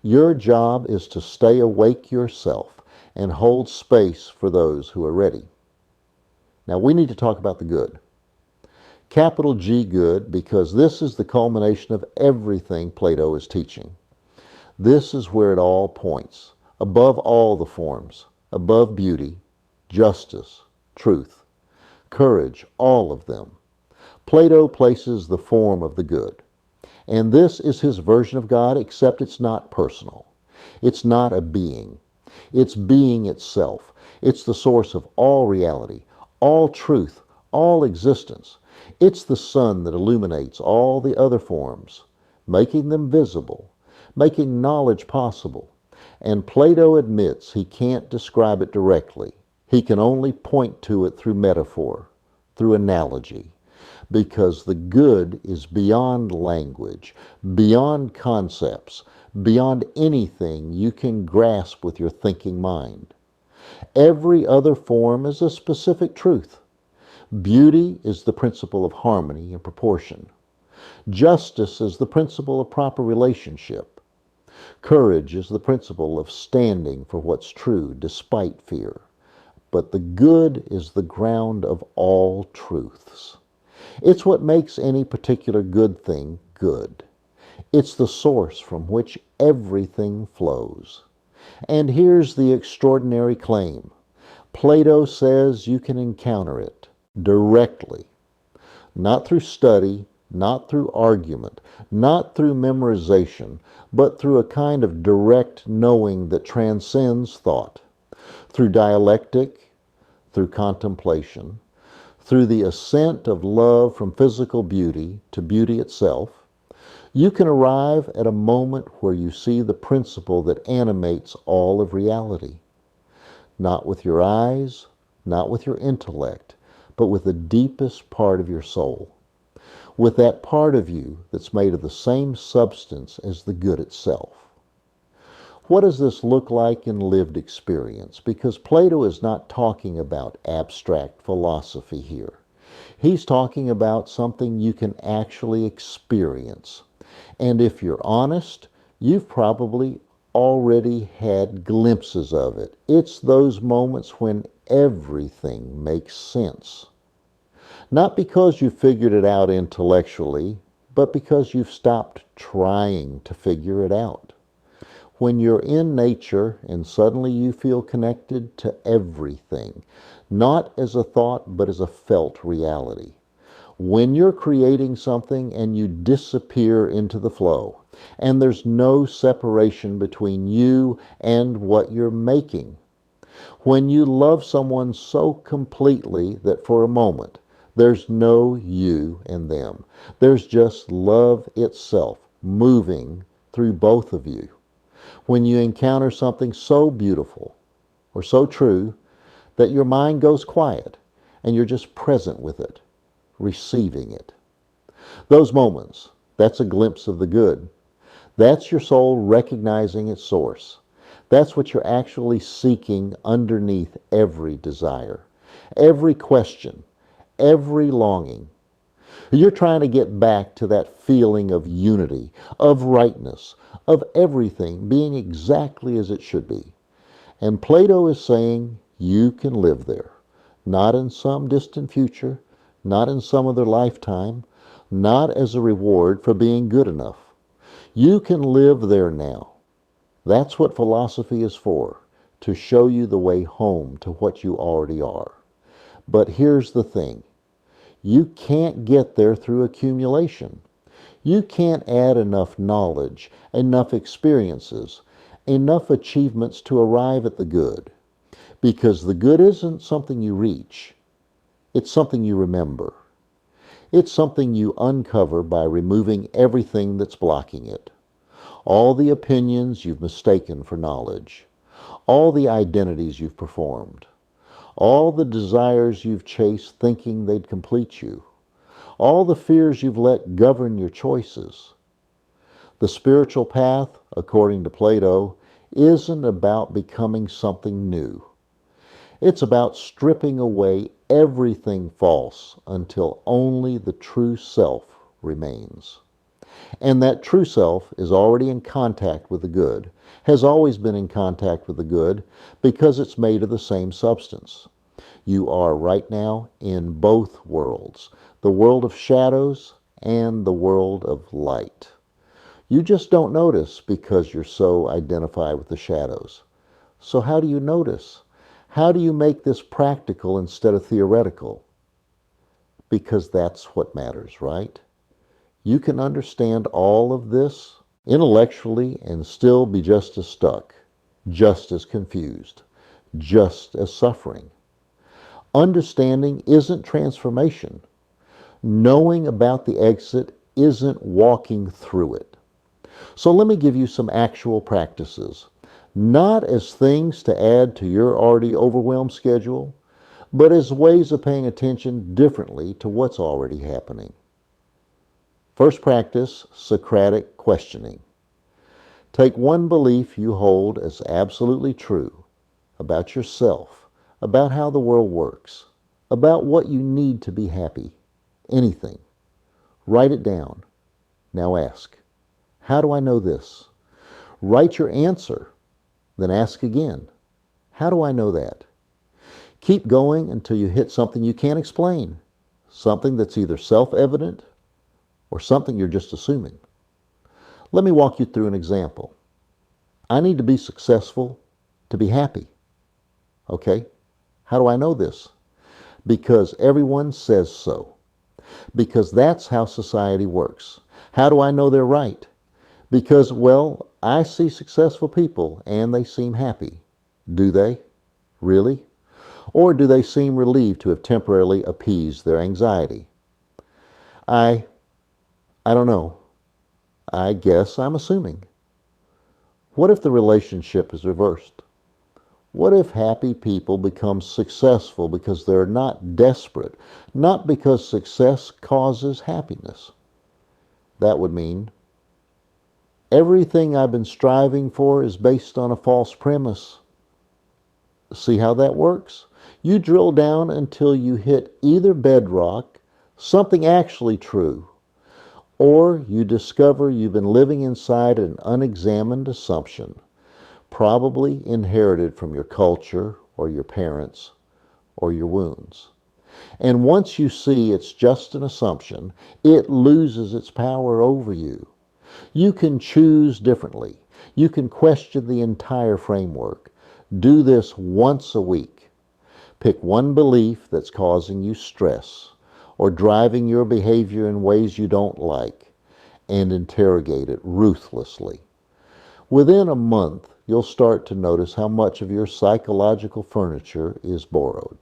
Your job is to stay awake yourself and hold space for those who are ready. Now we need to talk about the good. Capital G good, because this is the culmination of everything Plato is teaching. This is where it all points, above all the forms, above beauty, justice, truth, courage, all of them. Plato places the form of the good. And this is his version of God, except it's not personal. It's not a being. It's being itself. It's the source of all reality, all truth, all existence. It's the sun that illuminates all the other forms, making them visible, making knowledge possible. And Plato admits he can't describe it directly. He can only point to it through metaphor, through analogy, because the good is beyond language, beyond concepts, beyond anything you can grasp with your thinking mind. Every other form is a specific truth. Beauty is the principle of harmony and proportion. Justice is the principle of proper relationship. Courage is the principle of standing for what's true despite fear. But the good is the ground of all truths. It's what makes any particular good thing good. It's the source from which everything flows. And here's the extraordinary claim. Plato says you can encounter it directly, not through study, not through argument, not through memorization, but through a kind of direct knowing that transcends thought, through dialectic, through contemplation, through the ascent of love from physical beauty to beauty itself. You can arrive at a moment where you see the principle that animates all of reality, not with your eyes, not with your intellect, but with the deepest part of your soul, with that part of you that's made of the same substance as the good itself. What does this look like in lived experience? Because Plato is not talking about abstract philosophy here. He's talking about something you can actually experience. And if you're honest, you've probably already had glimpses of it. It's those moments when everything makes sense. Not because you figured it out intellectually, but because you've stopped trying to figure it out. When you're in nature and suddenly you feel connected to everything, not as a thought, but as a felt reality. When you're creating something and you disappear into the flow, and there's no separation between you and what you're making. When you love someone so completely that for a moment, there's no you and them. There's just love itself moving through both of you. When you encounter something so beautiful or so true that your mind goes quiet and you're just present with it, receiving it. Those moments, that's a glimpse of the good. That's your soul recognizing its source. That's what you're actually seeking underneath every desire, every question, every longing. You're trying to get back to that feeling of unity, of rightness, of everything being exactly as it should be. And Plato is saying you can live there, not in some distant future, not in some other lifetime, not as a reward for being good enough. You can live there now. That's what philosophy is for, to show you the way home to what you already are. But here's the thing. You can't get there through accumulation. You can't add enough knowledge, enough experiences, enough achievements to arrive at the good. Because the good isn't something you reach. It's something you remember. It's something you uncover by removing everything that's blocking it. All the opinions you've mistaken for knowledge. All the identities you've performed. All the desires you've chased thinking they'd complete you. All the fears you've let govern your choices. The spiritual path, according to Plato, isn't about becoming something new. It's about stripping away everything false until only the true self remains. And that true self is already in contact with the good, has always been in contact with the good, because it's made of the same substance. You are right now in both worlds, the world of shadows and the world of light. You just don't notice because you're so identified with the shadows. So how do you notice? How do you make this practical instead of theoretical? Because that's what matters, right? You can understand all of this intellectually and still be just as stuck, just as confused, just as suffering. Understanding isn't transformation. Knowing about the exit isn't walking through it. So let me give you some actual practices. not as things to add to your already overwhelmed schedule, but as ways of paying attention differently to what's already happening. First practice, Socratic questioning. Take one belief you hold as absolutely true about yourself, about how the world works, about what you need to be happy, anything. Write it down. Now ask, how do I know this? Write your answer, then ask again, how do I know that? Keep going until you hit something you can't explain, something that's either self-evident or something you're just assuming. Let me walk you through an example. I need to be successful to be happy. Okay? How do I know this? Because everyone says so. Because that's how society works. How do I know they're right? Because, well, I see successful people and they seem happy. Do they? Really? Or do they seem relieved to have temporarily appeased their anxiety? I don't know. I guess I'm assuming. What if the relationship is reversed? What if happy people become successful because they're not desperate, not because success causes happiness? That would mean everything I've been striving for is based on a false premise. See how that works? You drill down until you hit either bedrock, something actually true, or you discover you've been living inside an unexamined assumption, probably inherited from your culture or your parents or your wounds. And once you see it's just an assumption, it loses its power over you. You can choose differently. You can question the entire framework. Do this once a week. Pick one belief that's causing you stress or driving your behavior in ways you don't like and interrogate it ruthlessly. Within a month, you'll start to notice how much of your psychological furniture is borrowed.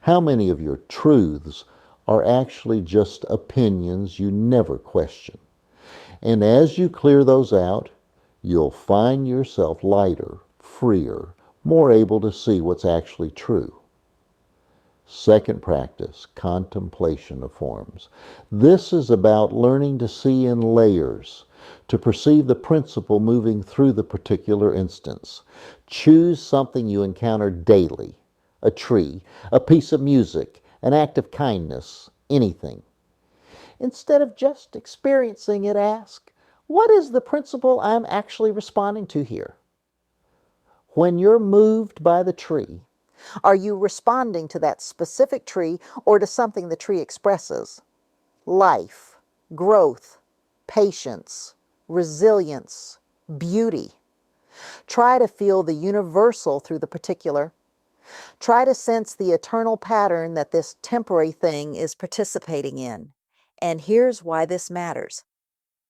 How many of your truths are actually just opinions you never question. And as you clear those out, you'll find yourself lighter, freer, more able to see what's actually true. Second practice, contemplation of forms. This is about learning to see in layers, to perceive the principle moving through the particular instance. Choose something you encounter daily, a tree, a piece of music, an act of kindness, anything. Instead of just experiencing it, ask, what is the principle I'm actually responding to here? When you're moved by the tree, are you responding to that specific tree or to something the tree expresses? Life, growth, patience, resilience, beauty. Try to feel the universal through the particular. Try to sense the eternal pattern that this temporary thing is participating in. And here's why this matters.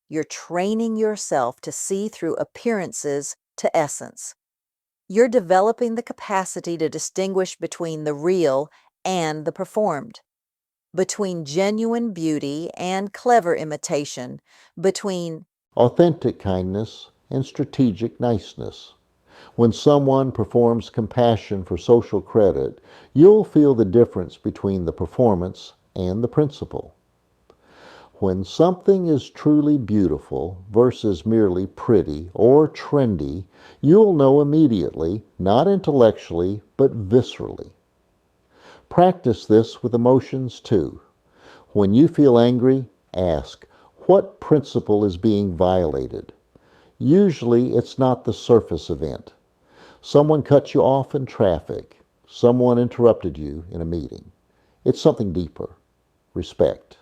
You're training yourself to see through appearances to essence. You're developing the capacity to distinguish between the real and the performed, between genuine beauty and clever imitation, between authentic kindness and strategic niceness. When someone performs compassion for social credit, you'll feel the difference between the performance and the principle. When something is truly beautiful versus merely pretty or trendy, you'll know immediately, not intellectually, but viscerally. Practice this with emotions too. When you feel angry, ask, what principle is being violated? Usually it's not the surface event. Someone cut you off in traffic. Someone interrupted you in a meeting. It's something deeper. Respect,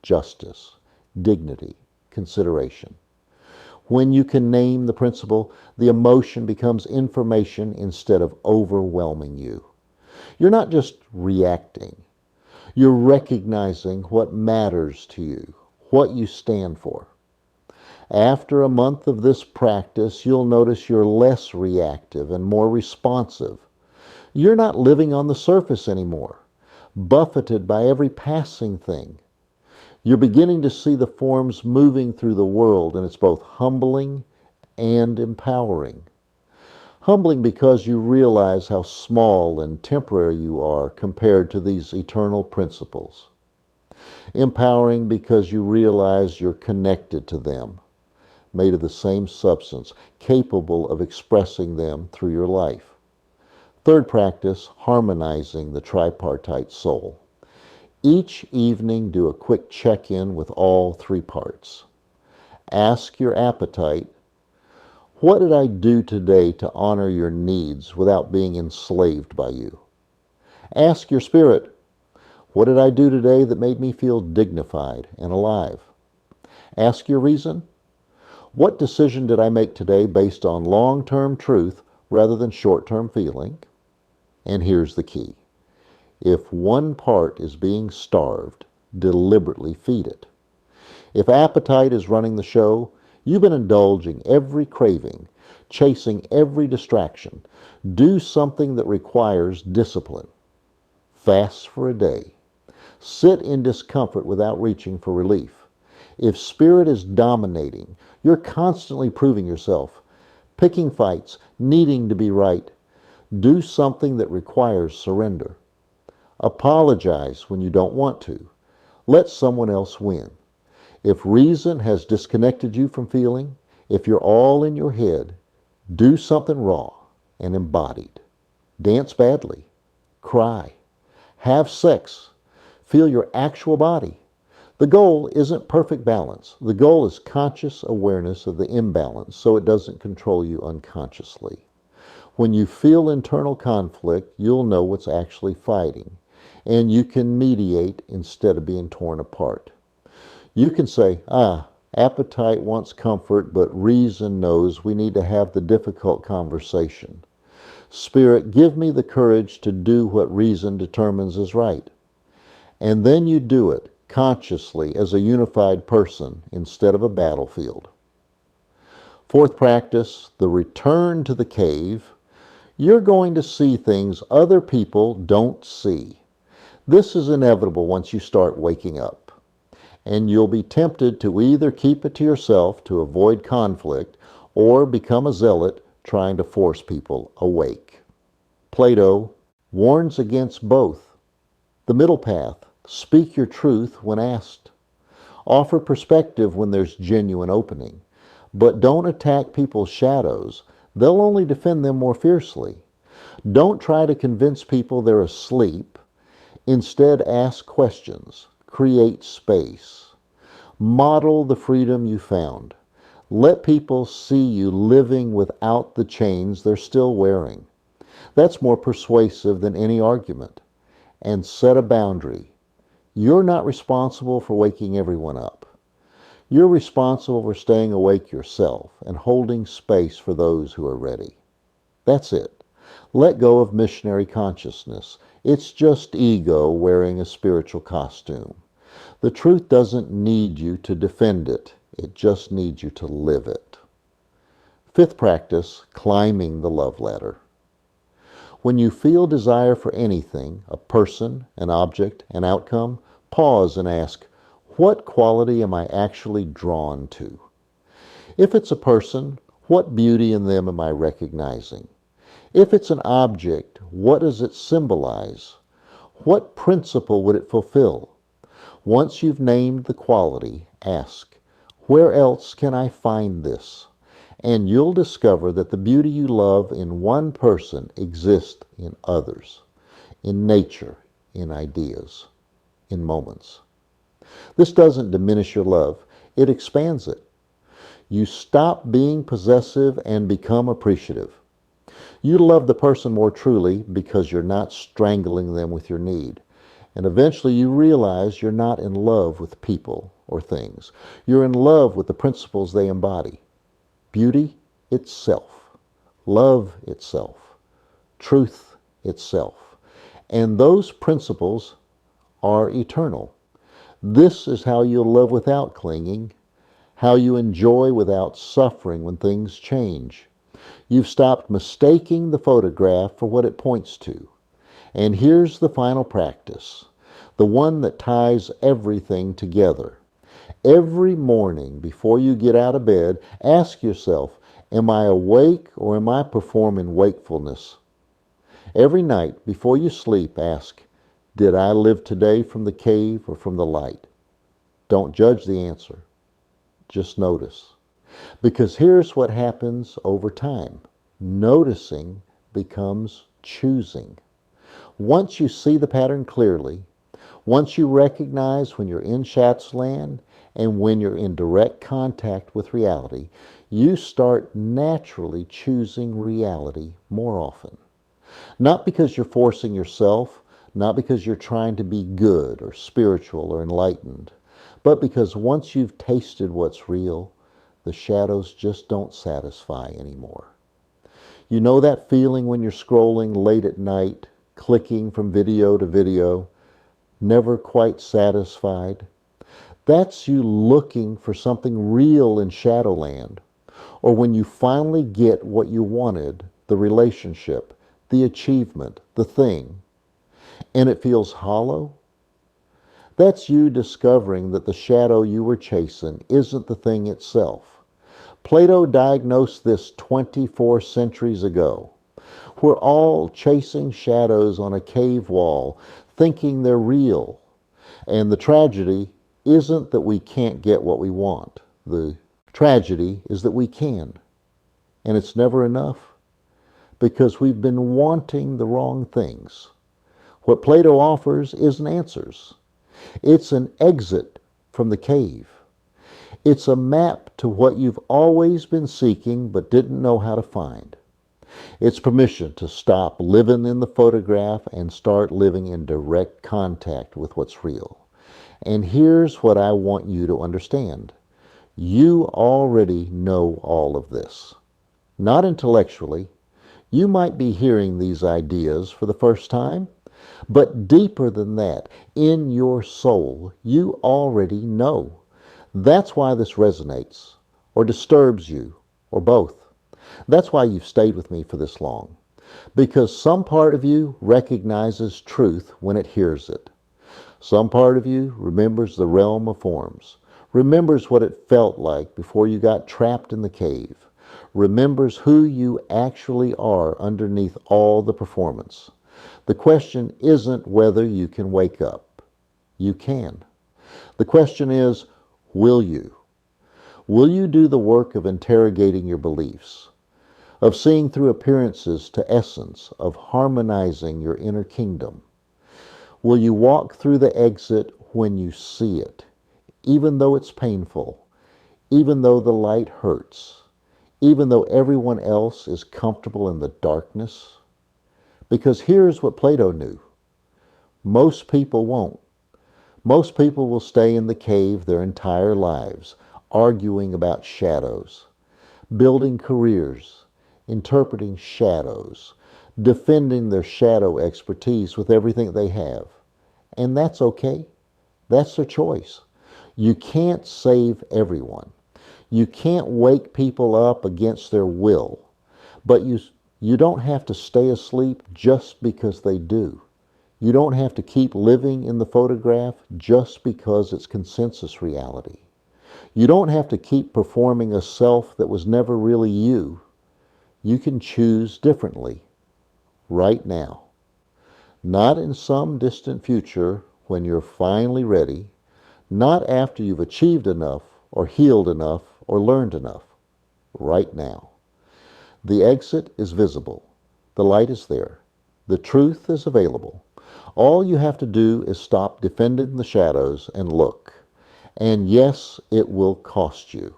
justice, dignity, consideration. When you can name the principle, the emotion becomes information instead of overwhelming you. You're not just reacting. You're recognizing what matters to you, what you stand for. After a month of this practice, you'll notice you're less reactive and more responsive. You're not living on the surface anymore, buffeted by every passing thing. You're beginning to see the forms moving through the world, and it's both humbling and empowering. Humbling because you realize how small and temporary you are compared to these eternal principles. Empowering because you realize you're connected to them, made of the same substance, capable of expressing them through your life. Third practice, harmonizing the tripartite soul. Each evening, do a quick check-in with all three parts. Ask your appetite, what did I do today to honor your needs without being enslaved by you? Ask your spirit, what did I do today that made me feel dignified and alive? Ask your reason, what decision did I make today based on long-term truth rather than short-term feeling? And here's the key. If one part is being starved, deliberately feed it. If appetite is running the show, you've been indulging every craving, chasing every distraction. Do something that requires discipline. Fast for a day. Sit in discomfort without reaching for relief. If spirit is dominating, you're constantly proving yourself, picking fights, needing to be right. Do something that requires surrender. Apologize when you don't want to. Let someone else win. If reason has disconnected you from feeling, if you're all in your head, do something raw and embodied. Dance badly. Cry. Have sex. Feel your actual body. The goal isn't perfect balance. The goal is conscious awareness of the imbalance so it doesn't control you unconsciously. When you feel internal conflict, you'll know what's actually fighting, and you can mediate instead of being torn apart. You can say, appetite wants comfort, but reason knows we need to have the difficult conversation. Spirit, give me the courage to do what reason determines is right. And then you do it consciously as a unified person instead of a battlefield. Fourth practice, the return to the cave. You're going to see things other people don't see. This is inevitable once you start waking up. And you'll be tempted to either keep it to yourself to avoid conflict or become a zealot trying to force people awake. Plato warns against both. The middle path, speak your truth when asked. Offer perspective when there's genuine opening. But don't attack people's shadows. They'll only defend them more fiercely. Don't try to convince people they're asleep. Instead, ask questions. Create space. Model the freedom you found. Let people see you living without the chains they're still wearing. That's more persuasive than any argument. And set a boundary. You're not responsible for waking everyone up. You're responsible for staying awake yourself and holding space for those who are ready. That's it. Let go of missionary consciousness. It's just ego wearing a spiritual costume. The truth doesn't need you to defend it. It just needs you to live it. Fifth practice, climbing the love ladder. When you feel desire for anything, a person, an object, an outcome, pause and ask, what quality am I actually drawn to? If it's a person, what beauty in them am I recognizing? If it's an object, what does it symbolize? What principle would it fulfill? Once you've named the quality, ask, where else can I find this? And you'll discover that the beauty you love in one person exists in others, in nature, in ideas, in moments. This doesn't diminish your love, it expands it. You stop being possessive and become appreciative. You love the person more truly because you're not strangling them with your need. And eventually you realize you're not in love with people or things. You're in love with the principles they embody. Beauty itself, love itself, truth itself. And those principles are eternal. This is how you'll love without clinging, how you enjoy without suffering when things change. You've stopped mistaking the photograph for what it points to. And here's the final practice, the one that ties everything together. Every morning before you get out of bed, ask yourself, Am I awake or am I performing wakefulness? Every night before you sleep, ask, did I live today from the cave or from the light? Don't judge the answer. Just notice. Because here's what happens over time. Noticing becomes choosing. Once you see the pattern clearly, once you recognize when you're in Shat's land and when you're in direct contact with reality, you start naturally choosing reality more often. Not because you're forcing yourself, not because you're trying to be good or spiritual or enlightened, but because once you've tasted what's real, the shadows just don't satisfy anymore. You know that feeling when you're scrolling late at night, clicking from video to video, never quite satisfied? That's you looking for something real in Shadowland. Or when you finally get what you wanted, the relationship, the achievement, the thing, and it feels hollow? That's you discovering that the shadow you were chasing isn't the thing itself. Plato diagnosed this 24 centuries ago. We're all chasing shadows on a cave wall, thinking they're real. And the tragedy isn't that we can't get what we want. The tragedy is that we can. And it's never enough because we've been wanting the wrong things. What Plato offers isn't answers. It's an exit from the cave. It's a map to what you've always been seeking but didn't know how to find. It's permission to stop living in the photograph and start living in direct contact with what's real. And here's what I want you to understand. You already know all of this. Not intellectually. You might be hearing these ideas for the first time, but deeper than that, in your soul, you already know. That's why this resonates, or disturbs you, or both. That's why you've stayed with me for this long. Because some part of you recognizes truth when it hears it. Some part of you remembers the realm of forms, remembers what it felt like before you got trapped in the cave, remembers who you actually are underneath all the performance. The question isn't whether you can wake up. You can. The question is, will you? Will you do the work of interrogating your beliefs, of seeing through appearances to essence, of harmonizing your inner kingdom? Will you walk through the exit when you see it, even though it's painful, even though the light hurts, even though everyone else is comfortable in the darkness? Because here's what Plato knew. Most people won't. Most people will stay in the cave their entire lives, arguing about shadows, building careers, interpreting shadows, defending their shadow expertise with everything they have. And that's okay. That's their choice. You can't save everyone. You can't wake people up against their will. But you don't have to stay asleep just because they do. You don't have to keep living in the photograph just because it's consensus reality. You don't have to keep performing a self that was never really you. You can choose differently right now. Not in some distant future when you're finally ready, not after you've achieved enough or healed enough or learned enough. Right now. The exit is visible. The light is there. The truth is available. All you have to do is stop defending the shadows and look. And yes, it will cost you.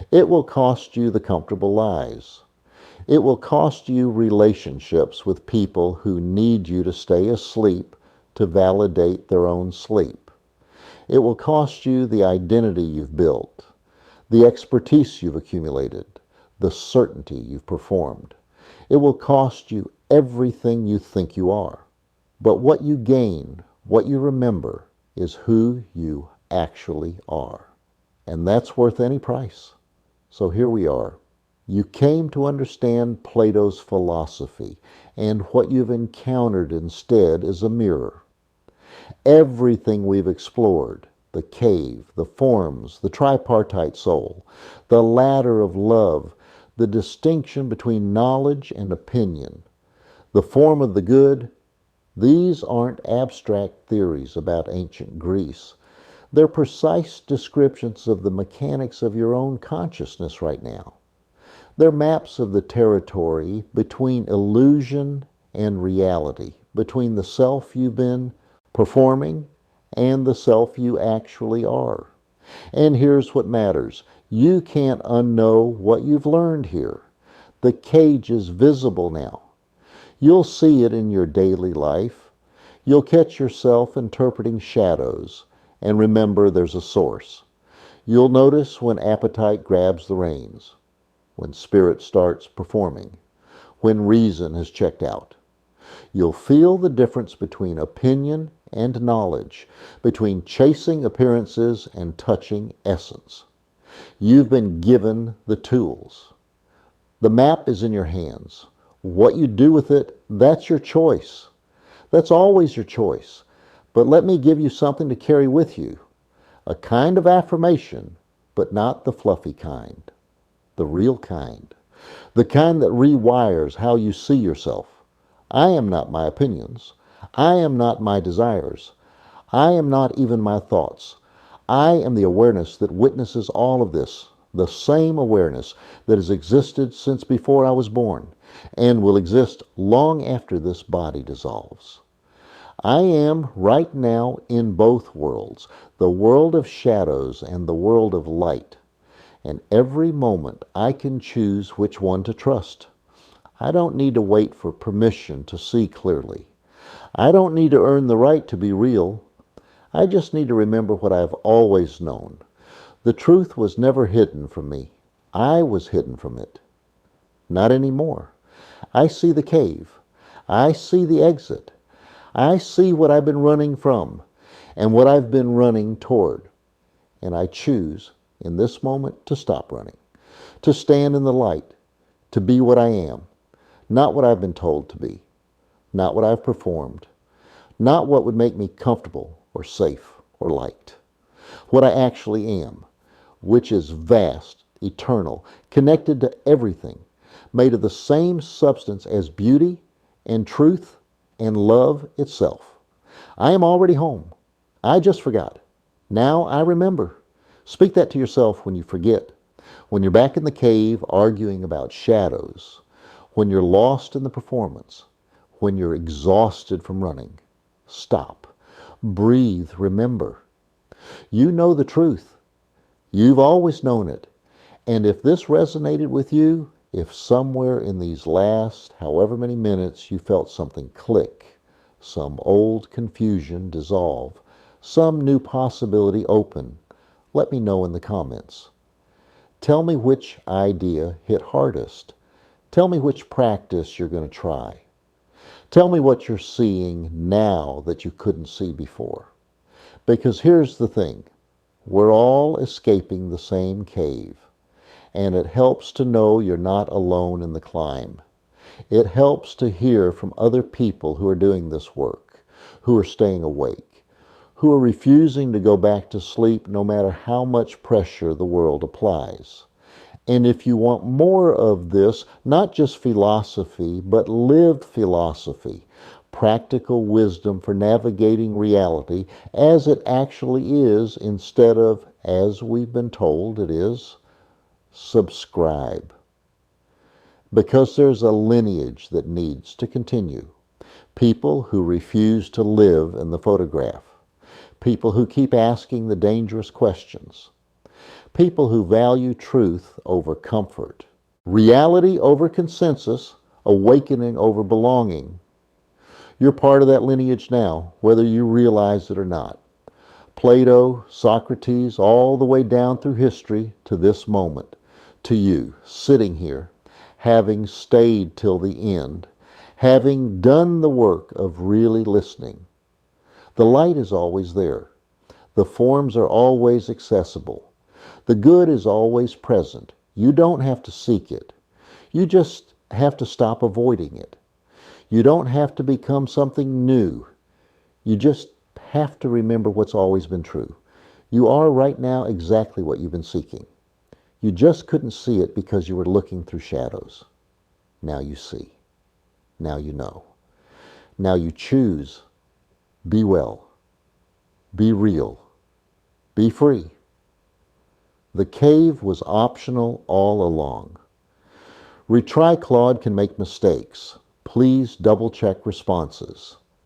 It will cost you the comfortable lies. It will cost you relationships with people who need you to stay asleep to validate their own sleep. It will cost you the identity you've built, the expertise you've accumulated, the certainty you've performed. It will cost you everything you think you are. But what you gain, what you remember, is who you actually are. And that's worth any price. So here we are. You came to understand Plato's philosophy, and what you've encountered instead is a mirror. Everything we've explored, the cave, the forms, the tripartite soul, the ladder of love, the distinction between knowledge and opinion, the form of the good. These aren't abstract theories about ancient Greece. They're precise descriptions of the mechanics of your own consciousness right now. They're maps of the territory between illusion and reality, between the self you've been performing and the self you actually are. And here's what matters. You can't unknow what you've learned here. The cage is visible now. You'll see it in your daily life. You'll catch yourself interpreting shadows and remember there's a source. You'll notice when appetite grabs the reins, when spirit starts performing, when reason has checked out. You'll feel the difference between opinion and knowledge, between chasing appearances and touching essence. You've been given the tools. The map is in your hands. What you do with it, that's your choice. That's always your choice. But let me give you something to carry with you. A kind of affirmation, but not the fluffy kind. The real kind. The kind that rewires how you see yourself. I am not my opinions. I am not my desires. I am not even my thoughts. I am the awareness that witnesses all of this. The same awareness that has existed since before I was born and will exist long after this body dissolves. I am right now in both worlds, the world of shadows and the world of light. And every moment I can choose which one to trust. I don't need to wait for permission to see clearly. I don't need to earn the right to be real. I just need to remember what I've always known. The truth was never hidden from me. I was hidden from it. Not anymore. I see the cave. I see the exit. I see what I've been running from and what I've been running toward. And I choose in this moment to stop running, to stand in the light, to be what I am, not what I've been told to be, not what I've performed, not what would make me comfortable or safe or liked. What I actually am, which is vast, eternal, connected to everything, made of the same substance as beauty and truth and love itself. I am already home. I just forgot. Now I remember. Speak that to yourself when you forget. When you're back in the cave arguing about shadows. When you're lost in the performance. When you're exhausted from running. Stop. Breathe. Remember. You know the truth. You've always known it. And if this resonated with you, if somewhere in these last however many minutes you felt something click, some old confusion dissolve, some new possibility open, let me know in the comments. Tell me which idea hit hardest. Tell me which practice you're going to try. Tell me what you're seeing now that you couldn't see before. Because here's the thing. We're all escaping the same cave. And it helps to know you're not alone in the climb. It helps to hear from other people who are doing this work, who are staying awake, who are refusing to go back to sleep no matter how much pressure the world applies. And if you want more of this, not just philosophy, but lived philosophy, practical wisdom for navigating reality as it actually is instead of as we've been told it is, subscribe. Because there's a lineage that needs to continue. People who refuse to live in the photograph. People who keep asking the dangerous questions. People who value truth over comfort. Reality over consensus. Awakening over belonging. You're part of that lineage now, whether you realize it or not. Plato, Socrates, all the way down through history to this moment. To you, sitting here, having stayed till the end, having done the work of really listening. The light is always there. The forms are always accessible. The good is always present. You don't have to seek it. You just have to stop avoiding it. You don't have to become something new. You just have to remember what's always been true. You are right now exactly what you've been seeking. You just couldn't see it because you were looking through shadows. Now you see. Now you know. Now you choose. Be well. Be real. Be free. The cave was optional all along. Retry Claude can make mistakes. Please double check responses.